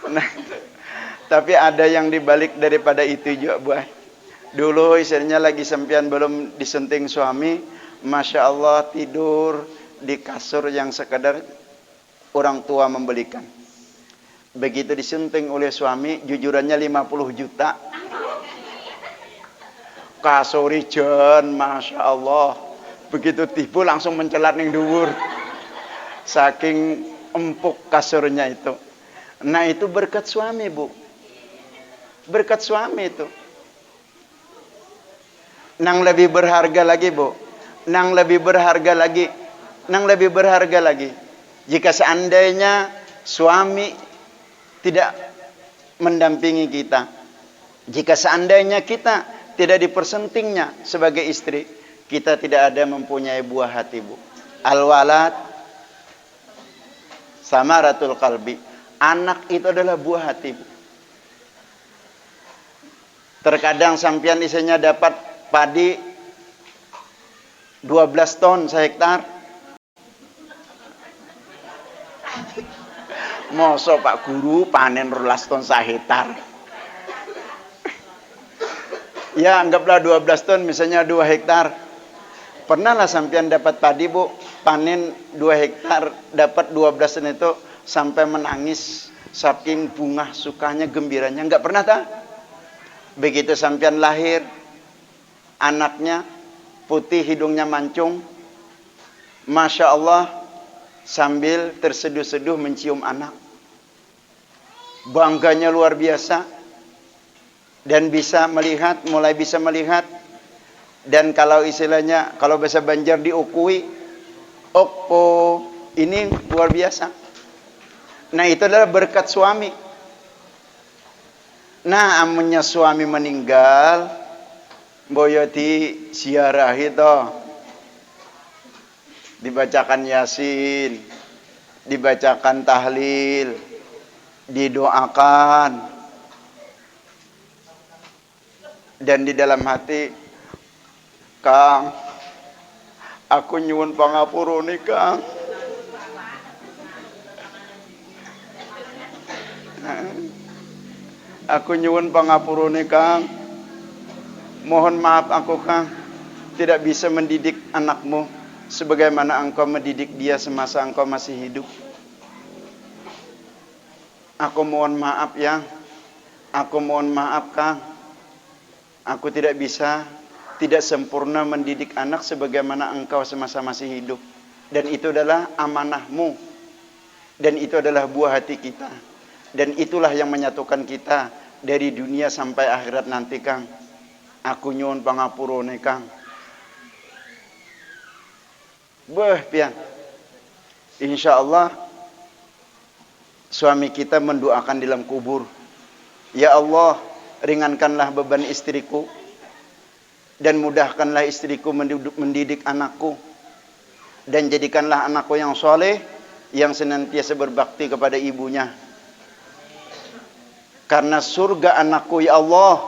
Nah, tapi ada yang dibalik daripada itu juga Bu. Dulu istrinya lagi sempian belum disunting suami, masya Allah tidur di kasur yang sekadar orang tua membelikan. Begitu disunting oleh suami, jujurannya 50 juta. Kasur ijen, masya Allah. Begitu tipu langsung mencelat ning dhuwur. Saking empuk kasurnya itu. Nah itu berkat suami Bu. Berkat suami itu. Nang lebih berharga lagi Bu. Nang lebih berharga lagi. Nang lebih berharga lagi. Jika seandainya suami tidak mendampingi kita. Jika seandainya kita tidak dipersentingnya sebagai istri, kita tidak ada mempunyai buah hati Bu. Al-walad samaratul qalbi. Anak itu adalah buah hati Bu. Terkadang sampian isinya dapat padi 12 ton sehektar. Mosok Pak Guru panen 12 ton sehektar. Ya anggaplah 12 ton misalnya 2 hektar. Pernahlah sampean dapat padi Bu, panen 2 hektar dapat 12 ton itu sampai menangis saking bunga sukanya gembiranya, enggak pernah tak? Begitu sampean lahir anaknya putih hidungnya mancung, masya Allah sambil terseduh-seduh mencium anak, bangganya luar biasa. Dan bisa melihat, mulai bisa melihat. Dan kalau istilahnya, kalau bahasa Banjar diukui, okpo, ini luar biasa. Nah itu adalah berkat suami. Nah amunnya suami meninggal, boyoti ziarah itu. Dibacakan Yasin, dibacakan tahlil, didoakan. Dan di dalam hati, Kang, aku nyuwun pangapurane Kang. Aku nyuwun pangapurane Kang. Mohon maaf aku Kang. tidak bisa mendidik anakmu sebagaimana engkau mendidik dia semasa engkau masih hidup. Aku mohon maaf ya. Aku mohon maaf Kang. Aku tidak bisa, tidak sempurna mendidik anak sebagaimana engkau semasa masih hidup. Dan itu adalah amanahmu. Dan itu adalah buah hati kita. Dan itulah yang menyatukan kita dari dunia sampai akhirat nanti Kang. Aku nyuwun pangapurone Kang. Beuh pian. Insyaallah suami kita mendoakan di dalam kubur. Ya Allah, ringankanlah beban istriku dan mudahkanlah istriku mendidik anakku, dan jadikanlah anakku yang soleh, yang senantiasa berbakti kepada ibunya. Karena surga anakku ya Allah,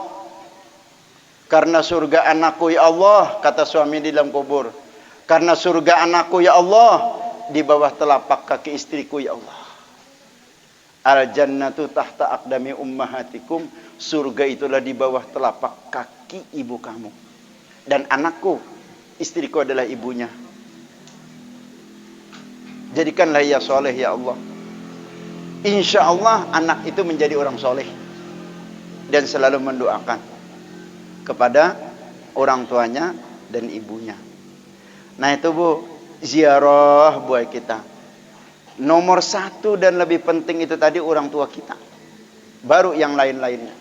karena surga anakku ya Allah, kata suami di dalam kubur. Karena surga anakku ya Allah, di bawah telapak kaki istriku ya Allah. Al jannatu tahta aqdami ummahatikum. Surga itulah di bawah telapak kaki ibu kamu. Dan anakku, istriku adalah ibunya. Jadikanlah ia soleh ya Allah. Insya Allah anak itu menjadi orang soleh. Dan selalu mendoakan kepada orang tuanya dan ibunya. Nah itu Bu, ziarah buat kita. Nomor satu dan lebih penting itu tadi orang tua kita. Baru yang lain-lainnya.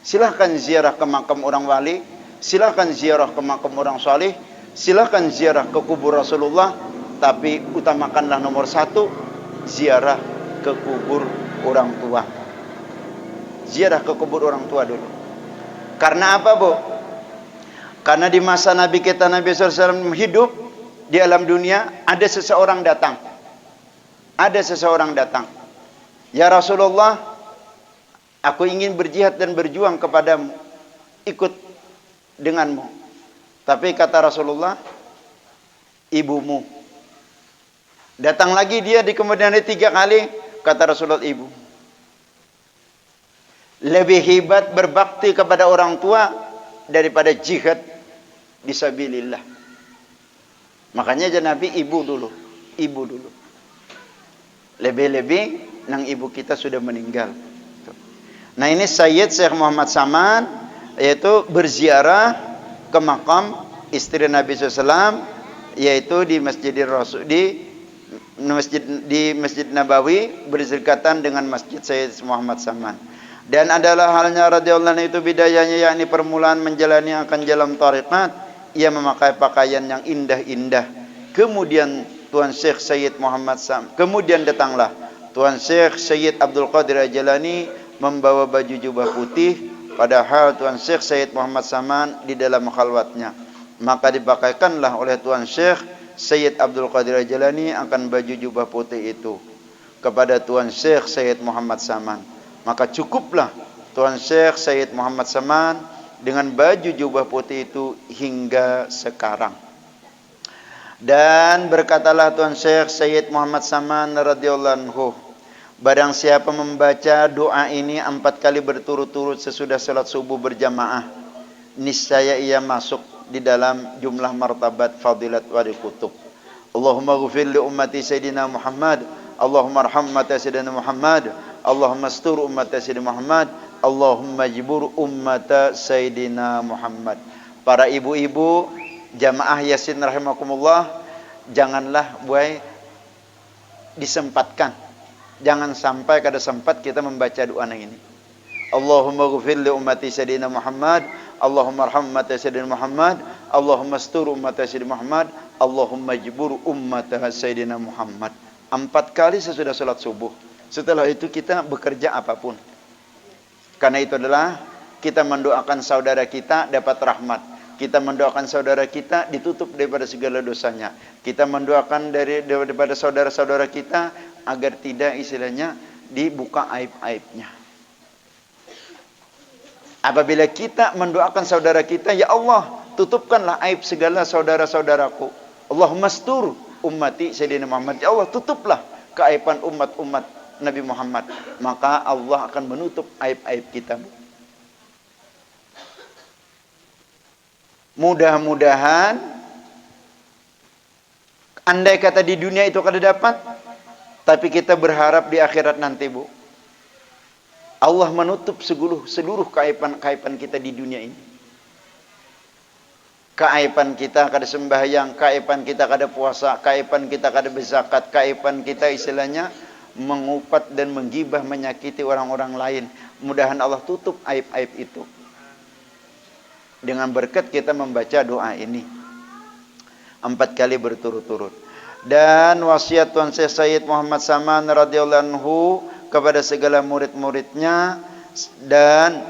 Silahkan ziarah ke makam orang wali. Silahkan ziarah ke makam orang salih. Silahkan ziarah ke kubur Rasulullah. Tapi utamakanlah nomor satu, ziarah ke kubur orang tua. Ziarah ke kubur orang tua dulu. Karena apa Bu? Karena di masa Nabi kita Nabi SAW hidup di alam dunia, ada seseorang datang. Ada seseorang datang. Ya Rasulullah, aku ingin berjihad dan berjuang kepadamu. Ikut denganmu. Tapi kata Rasulullah, ibumu. Datang lagi dia di kemudian hari 3 kali. Kata Rasulullah, ibu. Lebih hebat berbakti kepada orang tua daripada jihad fisabilillah. Makanya aja Nabi ibu dulu. Ibu dulu. Lebih-lebih nang ibu kita sudah meninggal. Nah ini Sayyid Syekh Muhammad Saman, yaitu berziarah ke makam istri Nabi SAW, yaitu di Masjidil Rasul, di Masjid Nabawi, berdekatan dengan Masjid Sayyid Muhammad Saman. Dan adalah halnya radhiyallahu anhu itu bidayahnya, yakni permulaan menjalani akan jalan tariqat. Ia memakai pakaian yang indah-indah. Kemudian Tuan Syekh Sayyid Muhammad Sam. Kemudian datanglah Tuan Syekh Sayyid Abdul Qadir Al-Jalani membawa baju jubah putih, padahal Tuan Syekh Sayyid Muhammad Saman di dalam khalwatnya. Maka dipakaikanlah oleh Tuan Syekh Sayyid Abdul Qadir Al-Jalani akan baju jubah putih itu kepada Tuan Syekh Sayyid Muhammad Saman. Maka cukuplah Tuan Syekh Sayyid Muhammad Saman dengan baju jubah putih itu hingga sekarang. Dan berkatalah Tuan Syekh Sayyid Muhammad Saman radhiyallahu anhu, barang siapa membaca doa ini 4 kali berturut-turut sesudah salat subuh berjamaah, niscaya ia masuk di dalam jumlah martabat fadilat wali kutub. Allahumma ghfir li ummati Sayyidina Muhammad, Allahumma arham ummati Sayyidina Muhammad, Allahumma astur ummati Sayyidina Muhammad, Allahumma jibur ummata Sayyidina Muhammad. Para ibu-ibu jamaah Yasin rahimakumullah, janganlah buai disempatkan. Jangan sampai kada sempat kita membaca doa ini. Allahumma ghfir li ummati Sayyidina Muhammad, Allahumma arham ummati Sayyidina Muhammad, Allahumma astur ummati Sayyidina Muhammad, Allahumma jibur ummata Sayyidina Muhammad. 4 kali sesudah salat subuh. Setelah itu kita bekerja apapun. Karena itu adalah kita mendoakan saudara kita dapat rahmat. Kita mendoakan saudara kita ditutup daripada segala dosanya. Kita mendoakan daripada saudara-saudara kita agar tidak istilahnya dibuka aib-aibnya. Apabila kita mendoakan saudara kita, ya Allah, tutupkanlah aib segala saudara-saudaraku. Allahumma astur ummati Sayyidina Muhammad. Ya Allah, tutuplah keaiban umat-umat Nabi Muhammad. Maka Allah akan menutup aib-aib kita. Mudah-mudahan andai kata di dunia itu kada dapat, tapi kita berharap di akhirat nanti, Bu. Allah menutup seluruh keaiban kita di dunia ini. Keaiban kita kada sembahyang, keaiban kita kada puasa, keaiban kita kada berzakat, keaiban kita istilahnya mengupat dan menggibah, menyakiti orang-orang lain. Mudahan Allah tutup aib-aib itu. Dengan berkat kita membaca doa ini 4 kali berturut-turut. Dan wasiat Tuan Syekh Sayyid Muhammad Saman radhiyallahu anhu kepada segala murid-muridnya dan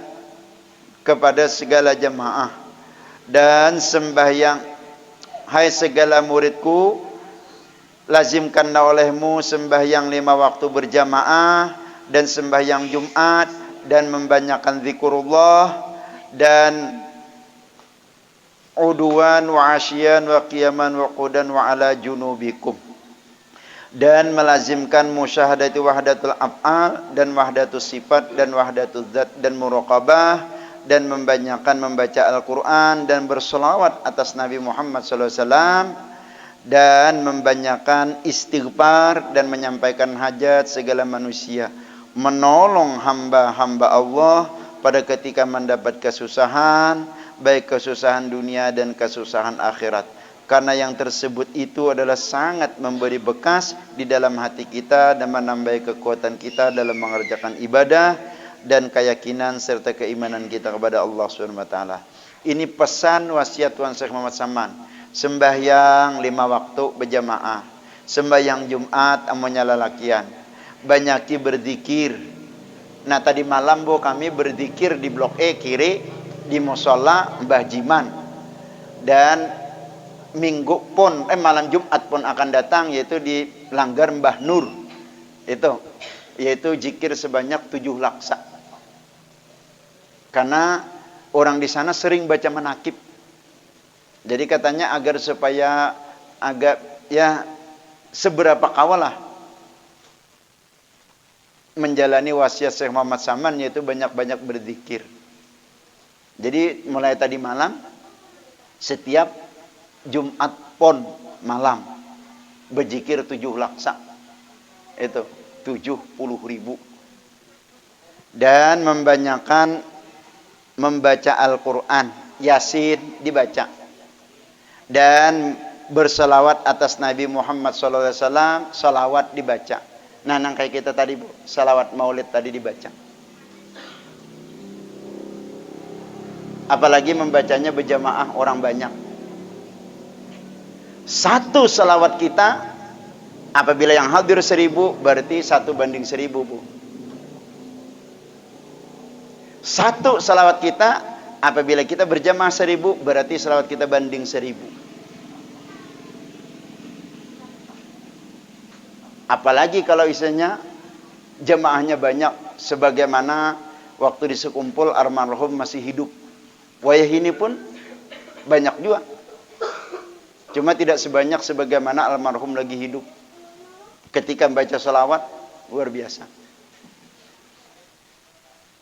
kepada segala jemaah. Dan sembahyang, hai segala muridku, lazimkanlah olehmu sembahyang 5 waktu berjamaah dan sembahyang Jumat dan membanyakkan zikrullah dan uduan wa asyian wa qiyaman wa qudan wa ala junubikum, dan melazimkan musyahadati wahdatul af'al dan wahdatul sifat dan wahdatul zat dan muraqabah, dan membanyakkan membaca Al-Quran dan berselawat atas Nabi Muhammad SAW, dan membanyakkan istighfar dan menyampaikan hajat segala manusia, menolong hamba-hamba Allah pada ketika mendapat kesusahan, baik kesusahan dunia dan kesusahan akhirat. Karena yang tersebut itu adalah sangat memberi bekas di dalam hati kita dan menambah kekuatan kita dalam mengerjakan ibadah dan keyakinan serta keimanan kita kepada Allah Subhanahu wa taala. Ini pesan wasiat Tuan Syekh Muhammad Saman. Sembahyang 5 waktu berjamaah, sembahyang Jumat amonya lalakian, banyaki berzikir. Nah, tadi malam Bu kami berzikir di Blok E kiri di mushola Mbah Jiman. Dan minggu pun malam Jumat pun akan datang, yaitu di Langgar Mbah Nur. Yaitu zikir sebanyak 7 laksa. Karena orang di sana sering baca manakib. Jadi katanya agar supaya agak ya seberapa kawalah menjalani wasiat Syekh Muhammad Saman, yaitu banyak-banyak berzikir. Jadi mulai tadi malam setiap Jumat pon malam berzikir 7 laksa. Itu 70.000. Dan membanyakkan membaca Al-Quran, Yasin dibaca, dan berselawat atas Nabi Muhammad SAW, salawat dibaca. Nah, kayak kita tadi Bu, salawat maulid tadi dibaca. Apalagi membacanya berjamaah orang banyak. 1 salawat kita apabila yang hadir 1000 berarti 1:1000 Bu. 1 salawat kita apabila kita berjamaah 1000 berarti salawat kita banding 1000. Apalagi kalau isinya jamaahnya banyak, sebagaimana waktu di sekumpul almarhum masih hidup. Wayah ini pun banyak juga. Cuma tidak sebanyak sebagaimana almarhum lagi hidup. Ketika membaca salawat luar biasa.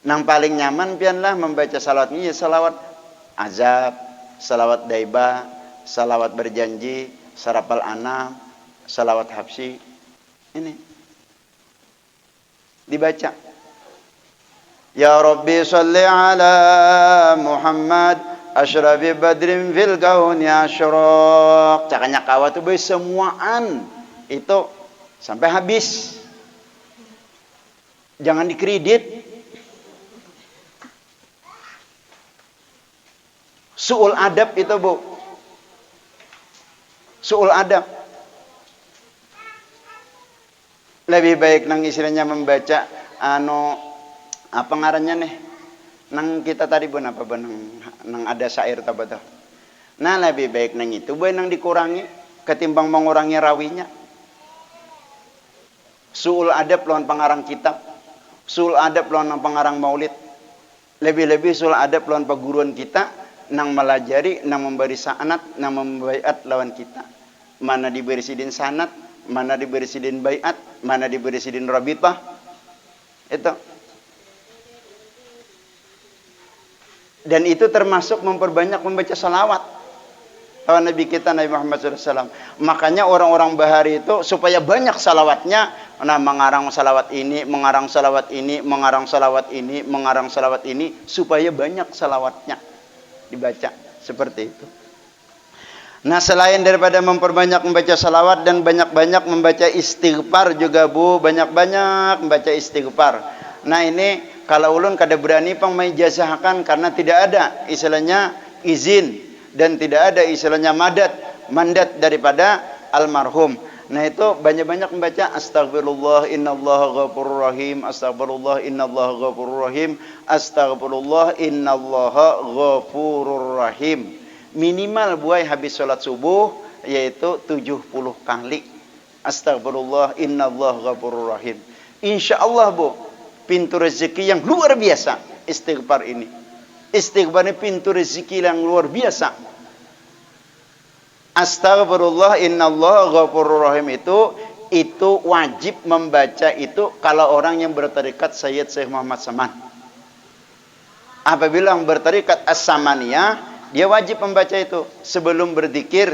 Nang paling nyaman pianlah membaca salawat ini, salawat azab, salawat daibah, salawat berjanji, sarapal anam, salawat habsi. Ini dibaca. Ya Rabbi salli ala Muhammad asyrafi badrin fil kauni asyraq. Cakanya kawat itu semuaan itu sampai habis. Jangan dikredit. Su'ul adab itu Bu. Su'ul adab. Lebih baik nang istilahnya membaca apa ngarannya nih? Nang kita tadi Bu apa nang ada syair tabata. Nah, lebih baik nang itu Bu nang dikurangi ketimbang mengurangi rawinya. Su'ul adab lawan pengarang kitab. Su'ul adab lawan pengarang maulid. Lebih-lebih su'ul adab lawan perguruan kita nang melajari, nang memberi sanad, nang membaiat lawan kita. Mana diberi sidin sanad, mana diberi sidin baiat, mana diberi sidin rabitah. Itu. Dan itu termasuk memperbanyak membaca salawat. lawan Nabi kita Nabi Muhammad SAW. Makanya orang-orang Bahari itu supaya banyak salawatnya, nah mengarang salawat ini, mengarang salawat ini, mengarang salawat ini, mengarang salawat ini, supaya banyak salawatnya dibaca seperti itu. Nah selain daripada memperbanyak membaca salawat dan banyak-banyak membaca istighfar juga Bu, banyak-banyak membaca istighfar. Nah ini kalau ulun kada berani pang maijazahkan karena tidak ada istilahnya izin dan tidak ada istilahnya mandat daripada almarhum. Nah itu banyak-banyak membaca astagfirullah innallaha ghafurur rahim, astagfirullah innallaha ghafurur rahim, astagfirullah innallaha ghafurur rahim. Minimal buai habis sholat subuh yaitu 70 kali. Astagfirullah innallaha ghafurur rahim. Insyaallah Bu, pintu rezeki yang luar biasa istighfar ini. Istighfar ini pintu rezeki yang luar biasa. Astagfirullah innallaha ghafurur rahim itu wajib membaca itu kalau orang yang bertarikat Sayyid Syekh Muhammad Saman. Apabila yang bertarikat As-Samaniyah, dia wajib membaca itu sebelum berzikir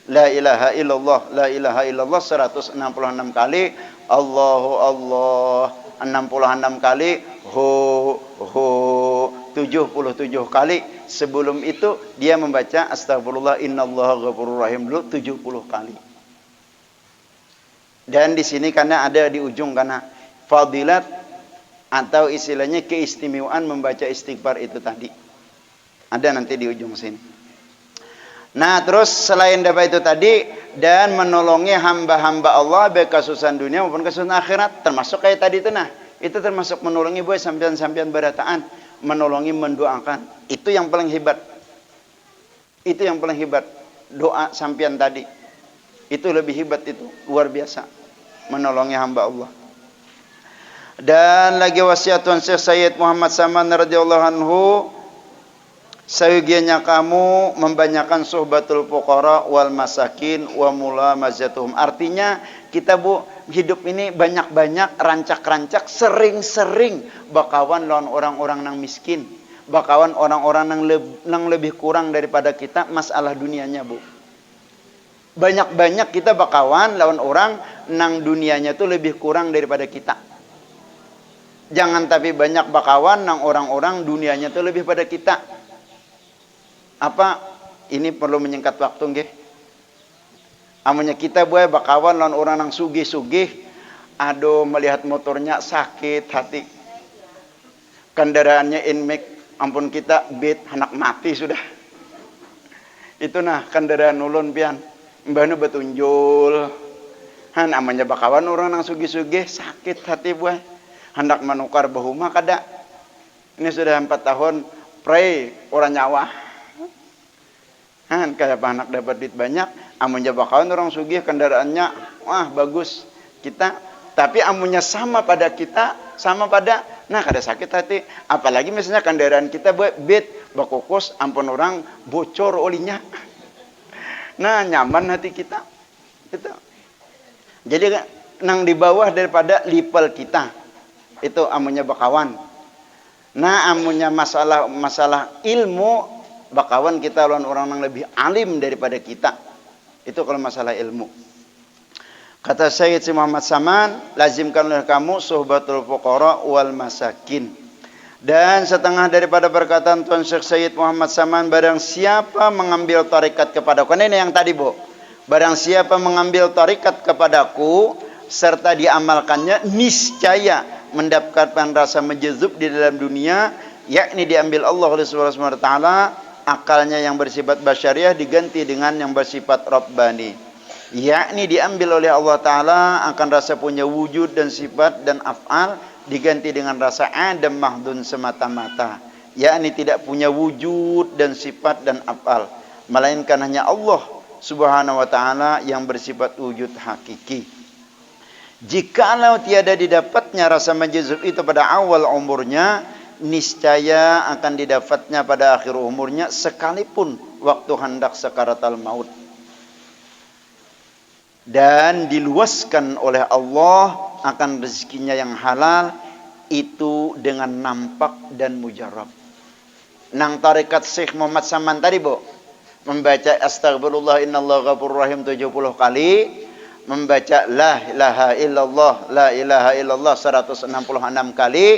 la ilaha illallah, la ilaha illallah 166 kali, Allahu Allah 66 kali, ho 77 kali. Sebelum itu dia membaca astagfirullah innallaha ghafurur rahim dulu 70 kali. Dan di sini karena ada di ujung karena fadilat atau istilahnya keistimewaan membaca istighfar itu tadi. Ada nanti di ujung sini. Nah, terus selain dapat itu tadi dan menolongi hamba-hamba Allah baik kesusahan dunia maupun kesusahan akhirat, termasuk kayak tadi itu nah. Itu termasuk menolongi buat sampian-sampian berataan, menolongi mendoakan. Itu yang paling hebat. Itu yang paling hebat. Doa sampian tadi. Itu lebih hebat itu, luar biasa. Menolongi hamba Allah. Dan lagi wasiat Tuan Syekh Sayyid Muhammad Saman radhiyallahu anhu, sayugianya kamu membanyakan suhbatul fuqara wal masakin wa mulamazatuhum. Artinya kita Bu hidup ini banyak-banyak rancak-rancak, sering-sering bakawan lawan orang-orang nang miskin, bakawan orang-orang nang lebih kurang daripada kita masalah dunianya Bu. Banyak-banyak kita bakawan lawan orang nang dunianya tuh lebih kurang daripada kita. Jangan tapi banyak bakawan nang orang-orang dunianya tuh lebih pada kita. Apa ini perlu menyingkat waktu nggih? Amunnya kita buat bakawan lawan orang nang sugih-sugih, aduh melihat motornya sakit hati. Kendaraannya Inmax, ampun kita beat anak mati sudah. Itu nah kendaraan ulun pian. Mbahnu betunjul. Han amanya bakawan orang nang sugih-sugih sakit hati buat. Hendak menukar bahuma kada. Ini sudah 4 tahun pray orang nyawa. Han kayak anak dapat duit banyak, amunnya bakawan orang sugih kendaraannya wah bagus kita, tapi amunnya sama pada kita, sama pada nah kada sakit hati. Apalagi misalnya kendaraan kita buat beat bakukus ampun orang bocor olinya. Nah nyaman hati kita. Itu. Jadi nang di bawah daripada lipel kita. Itu amunnya bakawan. Nah amunnya masalah ilmu, bakawan kita lawan orang yang lebih alim daripada kita. Itu kalau masalah ilmu. Kata Sayyid Muhammad Saman, lazimkanlah kamu suhbatul fuqara wal masakin. Dan setengah daripada perkataan Tuan Syekh Sayyid Muhammad Saman, barang siapa mengambil tarikat kepadaku. Ini yang tadi Bu. Barang siapa mengambil tarikat kepadaku serta diamalkannya, niscaya mendapatkan rasa menjezub di dalam dunia, yakni diambil Allah oleh Subhanahu wa taala, akalnya yang bersifat basyariah diganti dengan yang bersifat rabbani, yakni diambil oleh Allah taala akan rasa punya wujud dan sifat dan af'al diganti dengan rasa adam mahdun semata-mata, yakni tidak punya wujud dan sifat dan af'al, melainkan hanya Allah Subhanahu wa taala yang bersifat wujud hakiki. Jikalau tiada didapatnya rasa majzub itu pada awal umurnya, niscaya akan didapatnya pada akhir umurnya sekalipun waktu hendak sakaratul maut. Dan diluaskan oleh Allah akan rezekinya yang halal itu dengan nampak dan mujarab. Nang tarekat Syekh Muhammad Saman tadi Bu, membaca astagfirullah innallaha ghafurur rahim 70 kali, membaca la ilaha illallah 166 kali,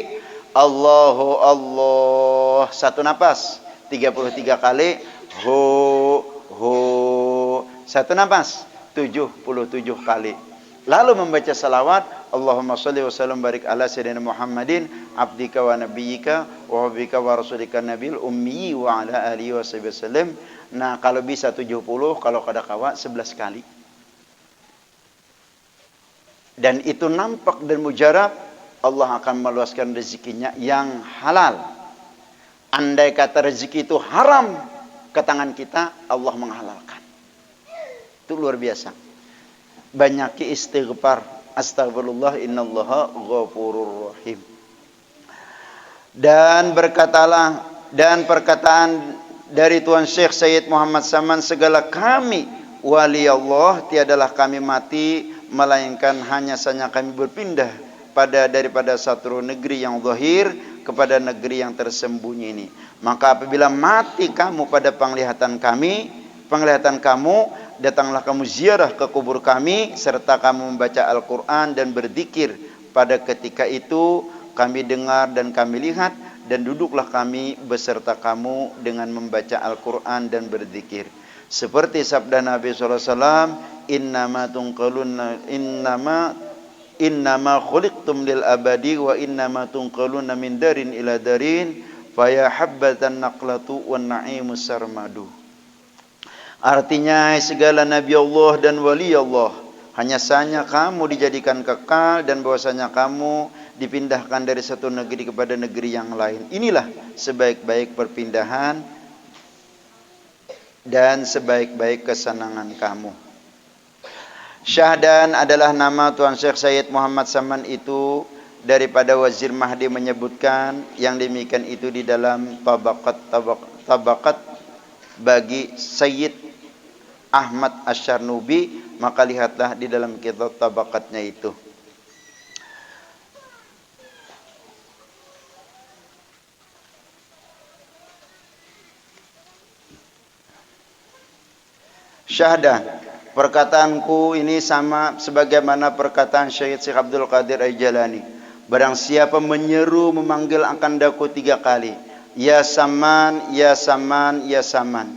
Allahu Allah satu napas 33 kali, hu satu napas 77 kali. Lalu membaca salawat, Allahumma shalli wa sallim barik ala sayyidina Muhammadin abdika wa nabiyyika wa habibika wa rasulika nabil ummi wa ala alihi wa sallam. Nah, kalau bisa 70, kalau kada kawa 11 kali. Dan itu nampak dan mujarab, Allah akan meluaskan rezekinya yang halal. Andai kata rezeki itu haram ke tangan kita, Allah menghalalkan. Itu luar biasa. Banyaki istighfar, astagfirullah innallaha ghafurur rahim. Dan berkatalah, dan perkataan dari Tuan Syekh Sayyid Muhammad Saman, segala kami wali Allah, tiadalah kami mati, melainkan hanya saja kami berpindah daripada satu negeri yang zahir kepada negeri yang tersembunyi ini. Maka apabila mati kamu pada penglihatan kamu, datanglah kamu ziarah ke kubur kami, serta kamu membaca Al-Quran dan berzikir. Pada ketika itu kami dengar dan kami lihat, dan duduklah kami beserta kamu dengan membaca Al-Quran dan berzikir. Seperti sabda Nabi SAW, innama khuliqtum lil abadi wa innama tunqaluna min darin ila darin faya habbatan naqlatu wan na'imus sarmadu. Artinya, segala nabi Allah dan wali Allah hanya saja kamu dijadikan kekal, dan bahwasanya kamu dipindahkan dari satu negeri kepada negeri yang lain. Inilah sebaik-baik perpindahan dan sebaik-baik kesenangan kamu. Syahdan adalah nama Tuan Syekh Sayyid Muhammad Saman itu, daripada Wazir Mahdi menyebutkan yang demikian itu di dalam tabakat bagi Sayyid Ahmad Asyarnubi, maka lihatlah di dalam kitab tabakatnya itu. Syahdan, perkataanku ini sama sebagaimana perkataan Syekh Abdul Qadir Al-Jalani. Barang siapa menyeru memanggil akan daku 3 kali, ya Saman, ya Saman, ya Saman,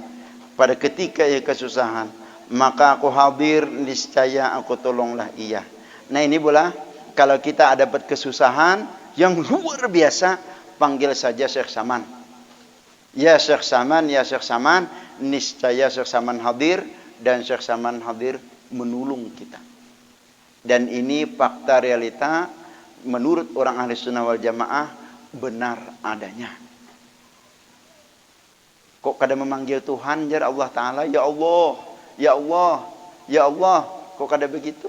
pada ketika ia kesusahan, maka aku hadir, niscaya aku tolonglah ia. Nah, ini pula kalau kita dapat kesusahan yang luar biasa, panggil saja Syekh Saman. Ya Syekh Saman, ya Syekh Saman, niscaya Syekh Saman hadir, dan Syekh Saman hadir menolong kita. Dan ini fakta realita menurut orang ahli sunnah wal jamaah benar adanya. Kok kada memanggil Tuhan jar Allah Ta'ala, ya Allah, ya Allah, ya Allah, kok kada begitu?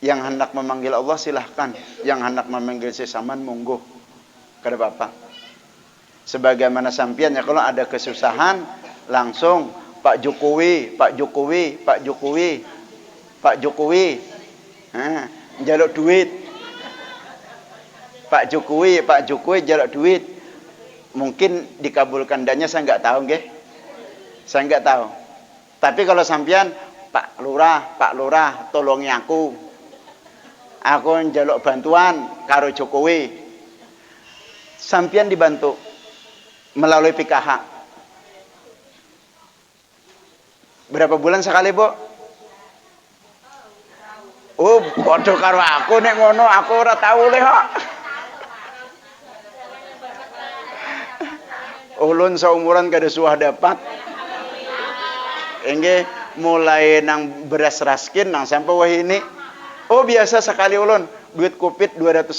Yang hendak memanggil Allah silahkan, yang hendak memanggil Syekh Saman monggo, kada apa-apa. Sebagaimana sampian ya, kalau ada kesusahan langsung Pak Jokowi, Pak Jokowi, Pak Jokowi, Pak Jokowi, jaluk duit. Pak Jokowi jaluk duit. Mungkin dikabulkan dannya, saya enggak tahu nggih. Saya enggak tahu. Tapi kalau sampean Pak Lurah, tolongi aku. Aku njaluk bantuan karo Jokowi. Sampean dibantu melalui PKH. Berapa bulan sekali, Bu? Oh, padha karo aku nek ngono, aku ora tahu le kok. Ulun seumuran kada suah dapat. Enggak, mulai nang beras raskin nang sampai wah ini. Oh, biasa sekali ulun duit kupit 200.000.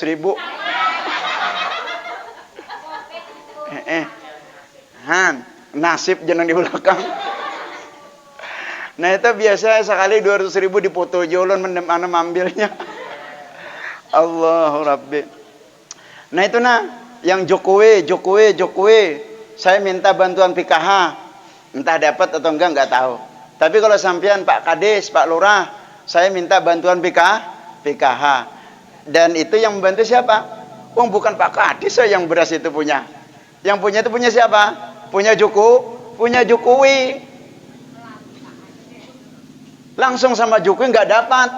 Nasib jeneng di belakang. Nah, itu biasa sekali 200.000 dipoto aja ulun mendem ambilnya. Allahu Rabbi. Nah, itu yang Jokowi. Saya minta bantuan PKH. Entah dapat atau enggak tahu. Tapi kalau sampean Pak Kades, Pak Lurah, saya minta bantuan PKH. Dan itu yang membantu siapa? Bukan Pak Kades yang beras itu punya. Yang punya itu punya siapa? Punya Jokowi. Langsung sama Jukwi nggak dapat.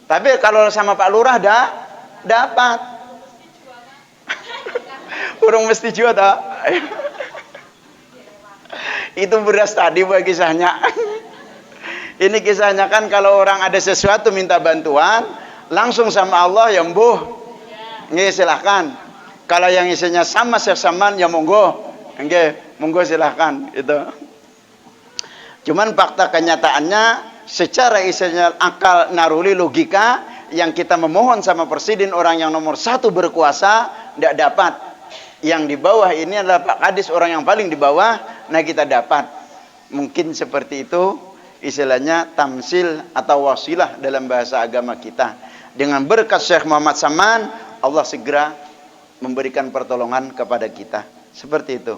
Tapi kalau sama Pak Lurah dapat. Urung mesti jual tak? Itu beras tadi buat kisahnya. Ini kisahnya kan kalau orang ada sesuatu minta bantuan, langsung sama Allah yang buh. Nggih silahkan. Kalau yang isinya sama sesaman ya monggo. Nggih, monggo silahkan itu. Cuman fakta kenyataannya secara isinya akal naruli logika yang kita memohon sama presiden orang yang nomor 1 berkuasa tidak dapat. Yang di bawah ini adalah Pak Kadis orang yang paling di bawah, nah kita dapat. Mungkin seperti itu istilahnya tamsil atau wasilah dalam bahasa agama kita. Dengan berkat Syekh Muhammad Saman, Allah segera memberikan pertolongan kepada kita. Seperti itu.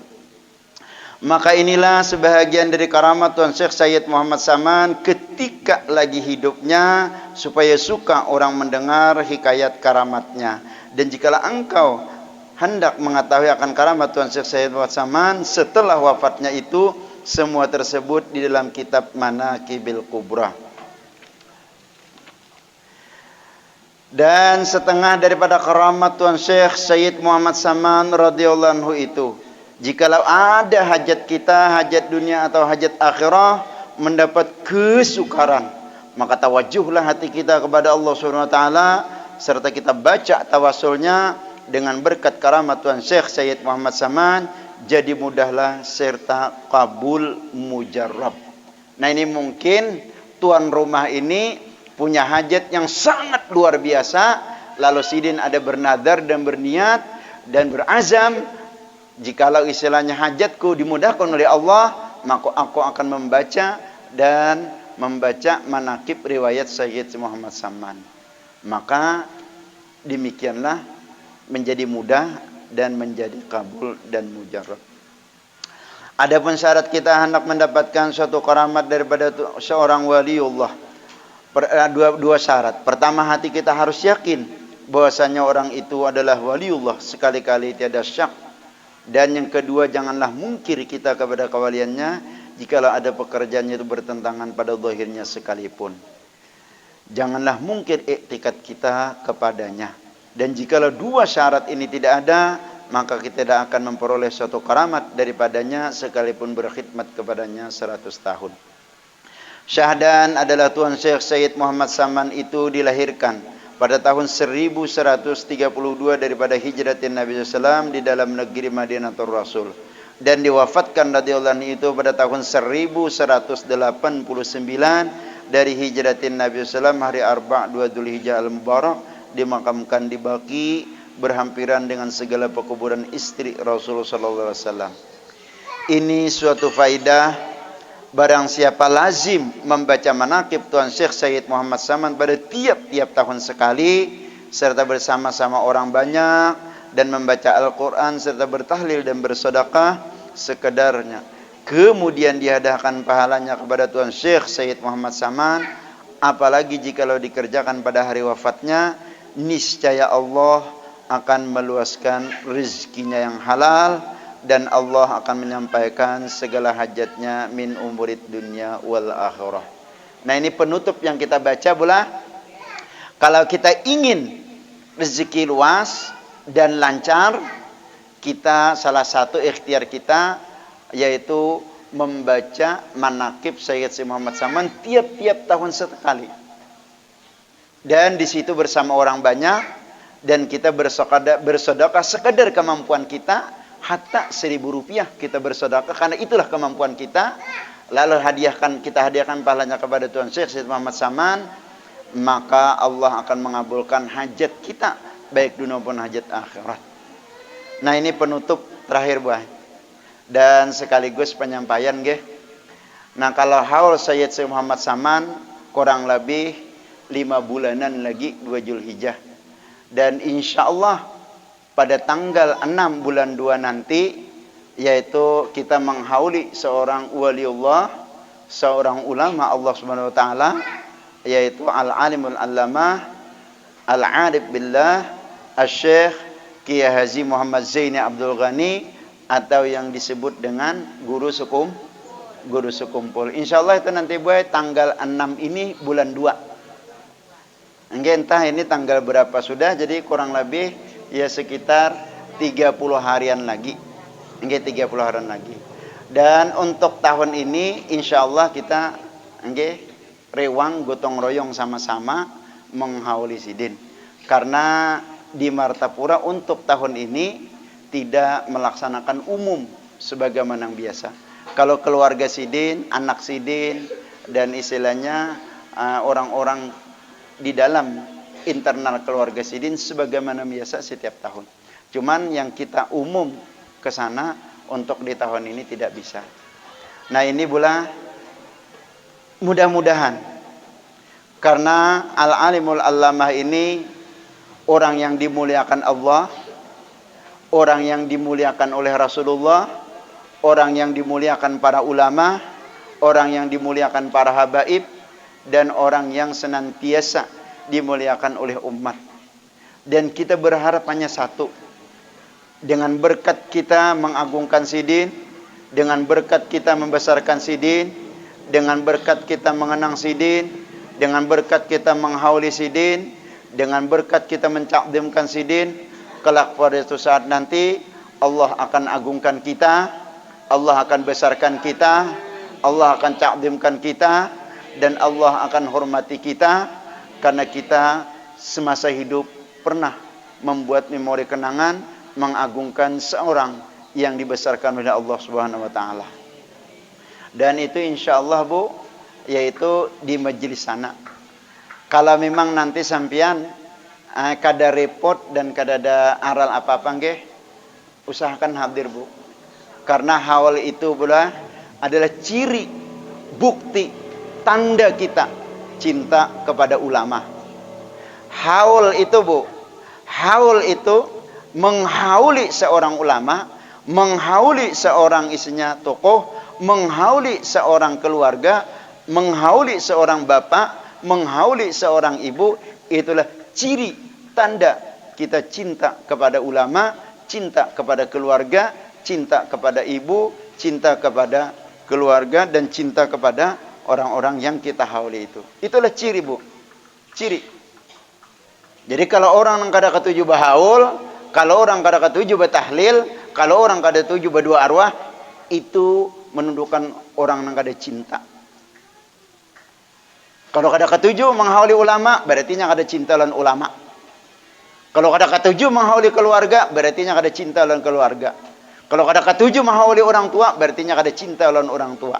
Maka inilah sebahagian dari karamat Tuan Syekh Sayyid Muhammad Saman ketika lagi hidupnya, supaya suka orang mendengar hikayat karamatnya. Dan jikalau engkau hendak mengetahui akan karamat Tuan Syekh Sayyid Muhammad Saman setelah wafatnya itu, semua tersebut di dalam kitab Manaqibil Kubra. Dan setengah daripada karamat Tuan Syekh Sayyid Muhammad Saman radhiyallahu anhu itu, jikalau ada hajat kita, hajat dunia atau hajat akhirah, mendapat kesukaran, maka tawajuhlah hati kita kepada Allah Subhanahu wa taala, serta kita baca tawasulnya dengan berkat karamat Tuan Syekh Sayyid Muhammad Saman, jadi mudahlah serta kabul mujarrab. Nah, ini mungkin tuan rumah ini punya hajat yang sangat luar biasa, lalu sidin ada bernadar dan berniat dan berazam, jikalau istilahnya hajatku dimudahkan oleh Allah, maka aku akan membaca manaqib riwayat Sayyid Muhammad Saman. Maka demikianlah menjadi mudah dan menjadi kabul dan mujarrab. Adapun syarat kita hendak mendapatkan suatu karamat daripada seorang waliullah, dua syarat. Pertama, hati kita harus yakin bahwasanya orang itu adalah waliullah, sekali-kali tiada syak. Dan yang kedua, janganlah mungkir kita kepada kewaliannya jikalau ada pekerjaannya itu bertentangan pada zahirnya sekalipun. Janganlah mungkir iktikad kita kepadanya. Dan jikalau dua syarat ini tidak ada, maka kita tidak akan memperoleh suatu karamat daripadanya sekalipun berkhidmat kepadanya 100 tahun. Syahdan adalah Tuan Syekh Sayyid Muhammad Saman itu dilahirkan pada tahun 1132 daripada hijratin Nabi SAW di dalam negeri Madinatul Rasul, dan diwafatkan radhiyallahu anhu itu pada tahun 1189 dari hijratin Nabi SAW hari Arba' 2 Dzulhijjah al-Mubarak, dimakamkan di Baqi berhampiran dengan segala pekuburan istri Rasulullah SAW. Ini suatu faidah, barang siapa lazim membaca manaqib Tuan Syekh Sayyid Muhammad Saman pada tiap-tiap tahun sekali, serta bersama-sama orang banyak, dan membaca Al-Quran serta bertahlil dan bersedekah sekedarnya, kemudian dihadahkan pahalanya kepada Tuan Syekh Sayyid Muhammad Saman, apalagi jikalau dikerjakan pada hari wafatnya, niscaya Allah akan meluaskan rezekinya yang halal, dan Allah akan menyampaikan segala hajatnya min umurid dunya wal akhirah. Nah, ini penutup yang kita baca pula. Kalau kita ingin rezeki luas dan lancar, kita salah satu ikhtiar kita yaitu membaca manaqib Sayyid Muhammad Saman tiap-tiap tahun sekali. Dan di situ bersama orang banyak, dan kita bersedekah sekedar kemampuan kita, hatta 1.000 rupiah kita bersedekah karena itulah kemampuan kita. Lalu kita hadiahkan pahalanya kepada Tuan Syekh Sayyid Muhammad Saman, maka Allah akan mengabulkan hajat kita baik dunia maupun hajat akhirat. Nah, ini penutup terakhir, Boy, dan sekaligus penyampaian nggih. Nah, kalau haul Sayyid Muhammad Saman kurang lebih 5 bulanan lagi 2 Dzulhijjah, dan insya Allah pada tanggal 6 bulan 2 nanti, yaitu kita menghauli seorang waliullah, seorang ulama Allah Subhanahu wa taala, yaitu al-alimul allamah al-arif billah Asy-Syaikh Kiai Haji Muhammad Zaini Abdul Ghani, atau yang disebut dengan guru guru sekumpul. Insyaallah itu nanti buat tanggal 6 ini bulan 2. Entah ini tanggal berapa sudah, jadi kurang lebih ya sekitar 30 harian lagi. 30 harian lagi. Dan untuk tahun ini insyaallah kita rewang gotong royong sama-sama menghauli sidin. Karena di Martapura untuk tahun ini tidak melaksanakan umum sebagaimana biasa. Kalau keluarga sidin, anak sidin, dan istilahnya orang-orang di dalam internal keluarga sidin sebagaimana biasa setiap tahun. Cuman yang kita umum ke sana untuk di tahun ini tidak bisa. Nah ini pula mudah-mudahan karena al-alimul allamah ini orang yang dimuliakan Allah, orang yang dimuliakan oleh Rasulullah, orang yang dimuliakan para ulama, orang yang dimuliakan para habaib, dan orang yang senantiasa dimuliakan oleh umat. Dan kita berharap hanya satu. Dengan berkat kita mengagungkan sidin, dengan berkat kita membesarkan sidin, dengan berkat kita mengenang sidin, dengan berkat kita menghauli sidin, dengan berkat kita mencakdimkan sidin, kelak pada suatu saat nanti Allah akan agungkan kita, Allah akan besarkan kita, Allah akan cakdimkan kita, dan Allah akan hormati kita karena kita semasa hidup pernah membuat memori kenangan mengagungkan seorang yang dibesarkan oleh Allah Subhanahu wa taala. Dan itu insyaallah Bu, yaitu di majelis sana. Kalau memang nanti sampean kada repot dan kada ada aral apa-apa nggih, usahakan hadir Bu. Karena haul itu pula adalah ciri, bukti, tanda kita cinta kepada ulama. Haul itu Bu, haul itu menghauli seorang ulama, menghauli seorang isinya tokoh, menghauli seorang keluarga, menghauli seorang bapak, menghauli seorang ibu, itulah ciri tanda kita cinta kepada ulama, cinta kepada keluarga, cinta kepada ibu, cinta kepada keluarga, dan cinta kepada orang-orang yang kita hauli itu. Itulah ciri Bu, ciri. Jadi kalau orang yang kada ketujuh bahaul, kalau orang kada ketujuh batahlil, kalau orang kada ketujuh berdua arwah, itu menunjukkan orang yang kada cinta. Kalau kada ketujuh menghauli ulama, berarti nya kada cinta lawan ulama. Kalau kada ketujuh menghauli keluarga, berarti nya kada cinta lawan keluarga. Kalau kada ketujuh menghauli orang tua, berarti nya kada cinta lawan orang tua.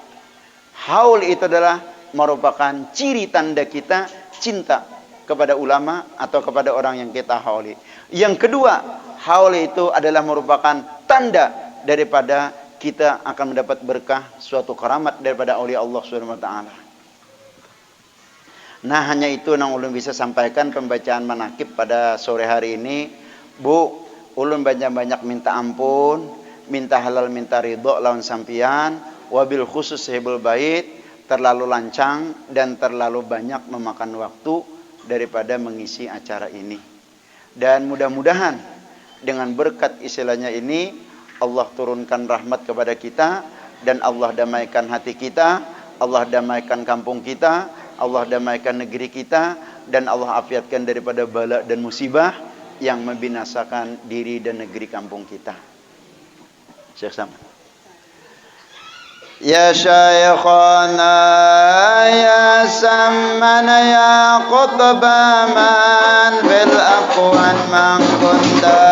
Haul itu adalah merupakan ciri tanda kita cinta kepada ulama atau kepada orang yang kita hauli. Yang kedua, haul itu adalah merupakan tanda daripada kita akan mendapat berkah suatu keramat daripada aulia Allah Subhanahu wa taala. Nah, hanya itu yang ulun bisa sampaikan pembacaan manakib pada sore hari ini. Bu, ulun banyak-banyak minta ampun, minta halal, minta ridho lawan sampian, wabil khusus sahibul bait, terlalu lancang dan terlalu banyak memakan waktu daripada mengisi acara ini. Dan mudah-mudahan dengan berkat istilahnya ini Allah turunkan rahmat kepada kita, dan Allah damaikan hati kita, Allah damaikan kampung kita, Allah damaikan negeri kita, dan Allah afiatkan daripada bala dan musibah yang membinasakan diri dan negeri kampung kita. Syekh sama. Ya Syekhana ya Samana ya Qutba man fil aqwan man kunta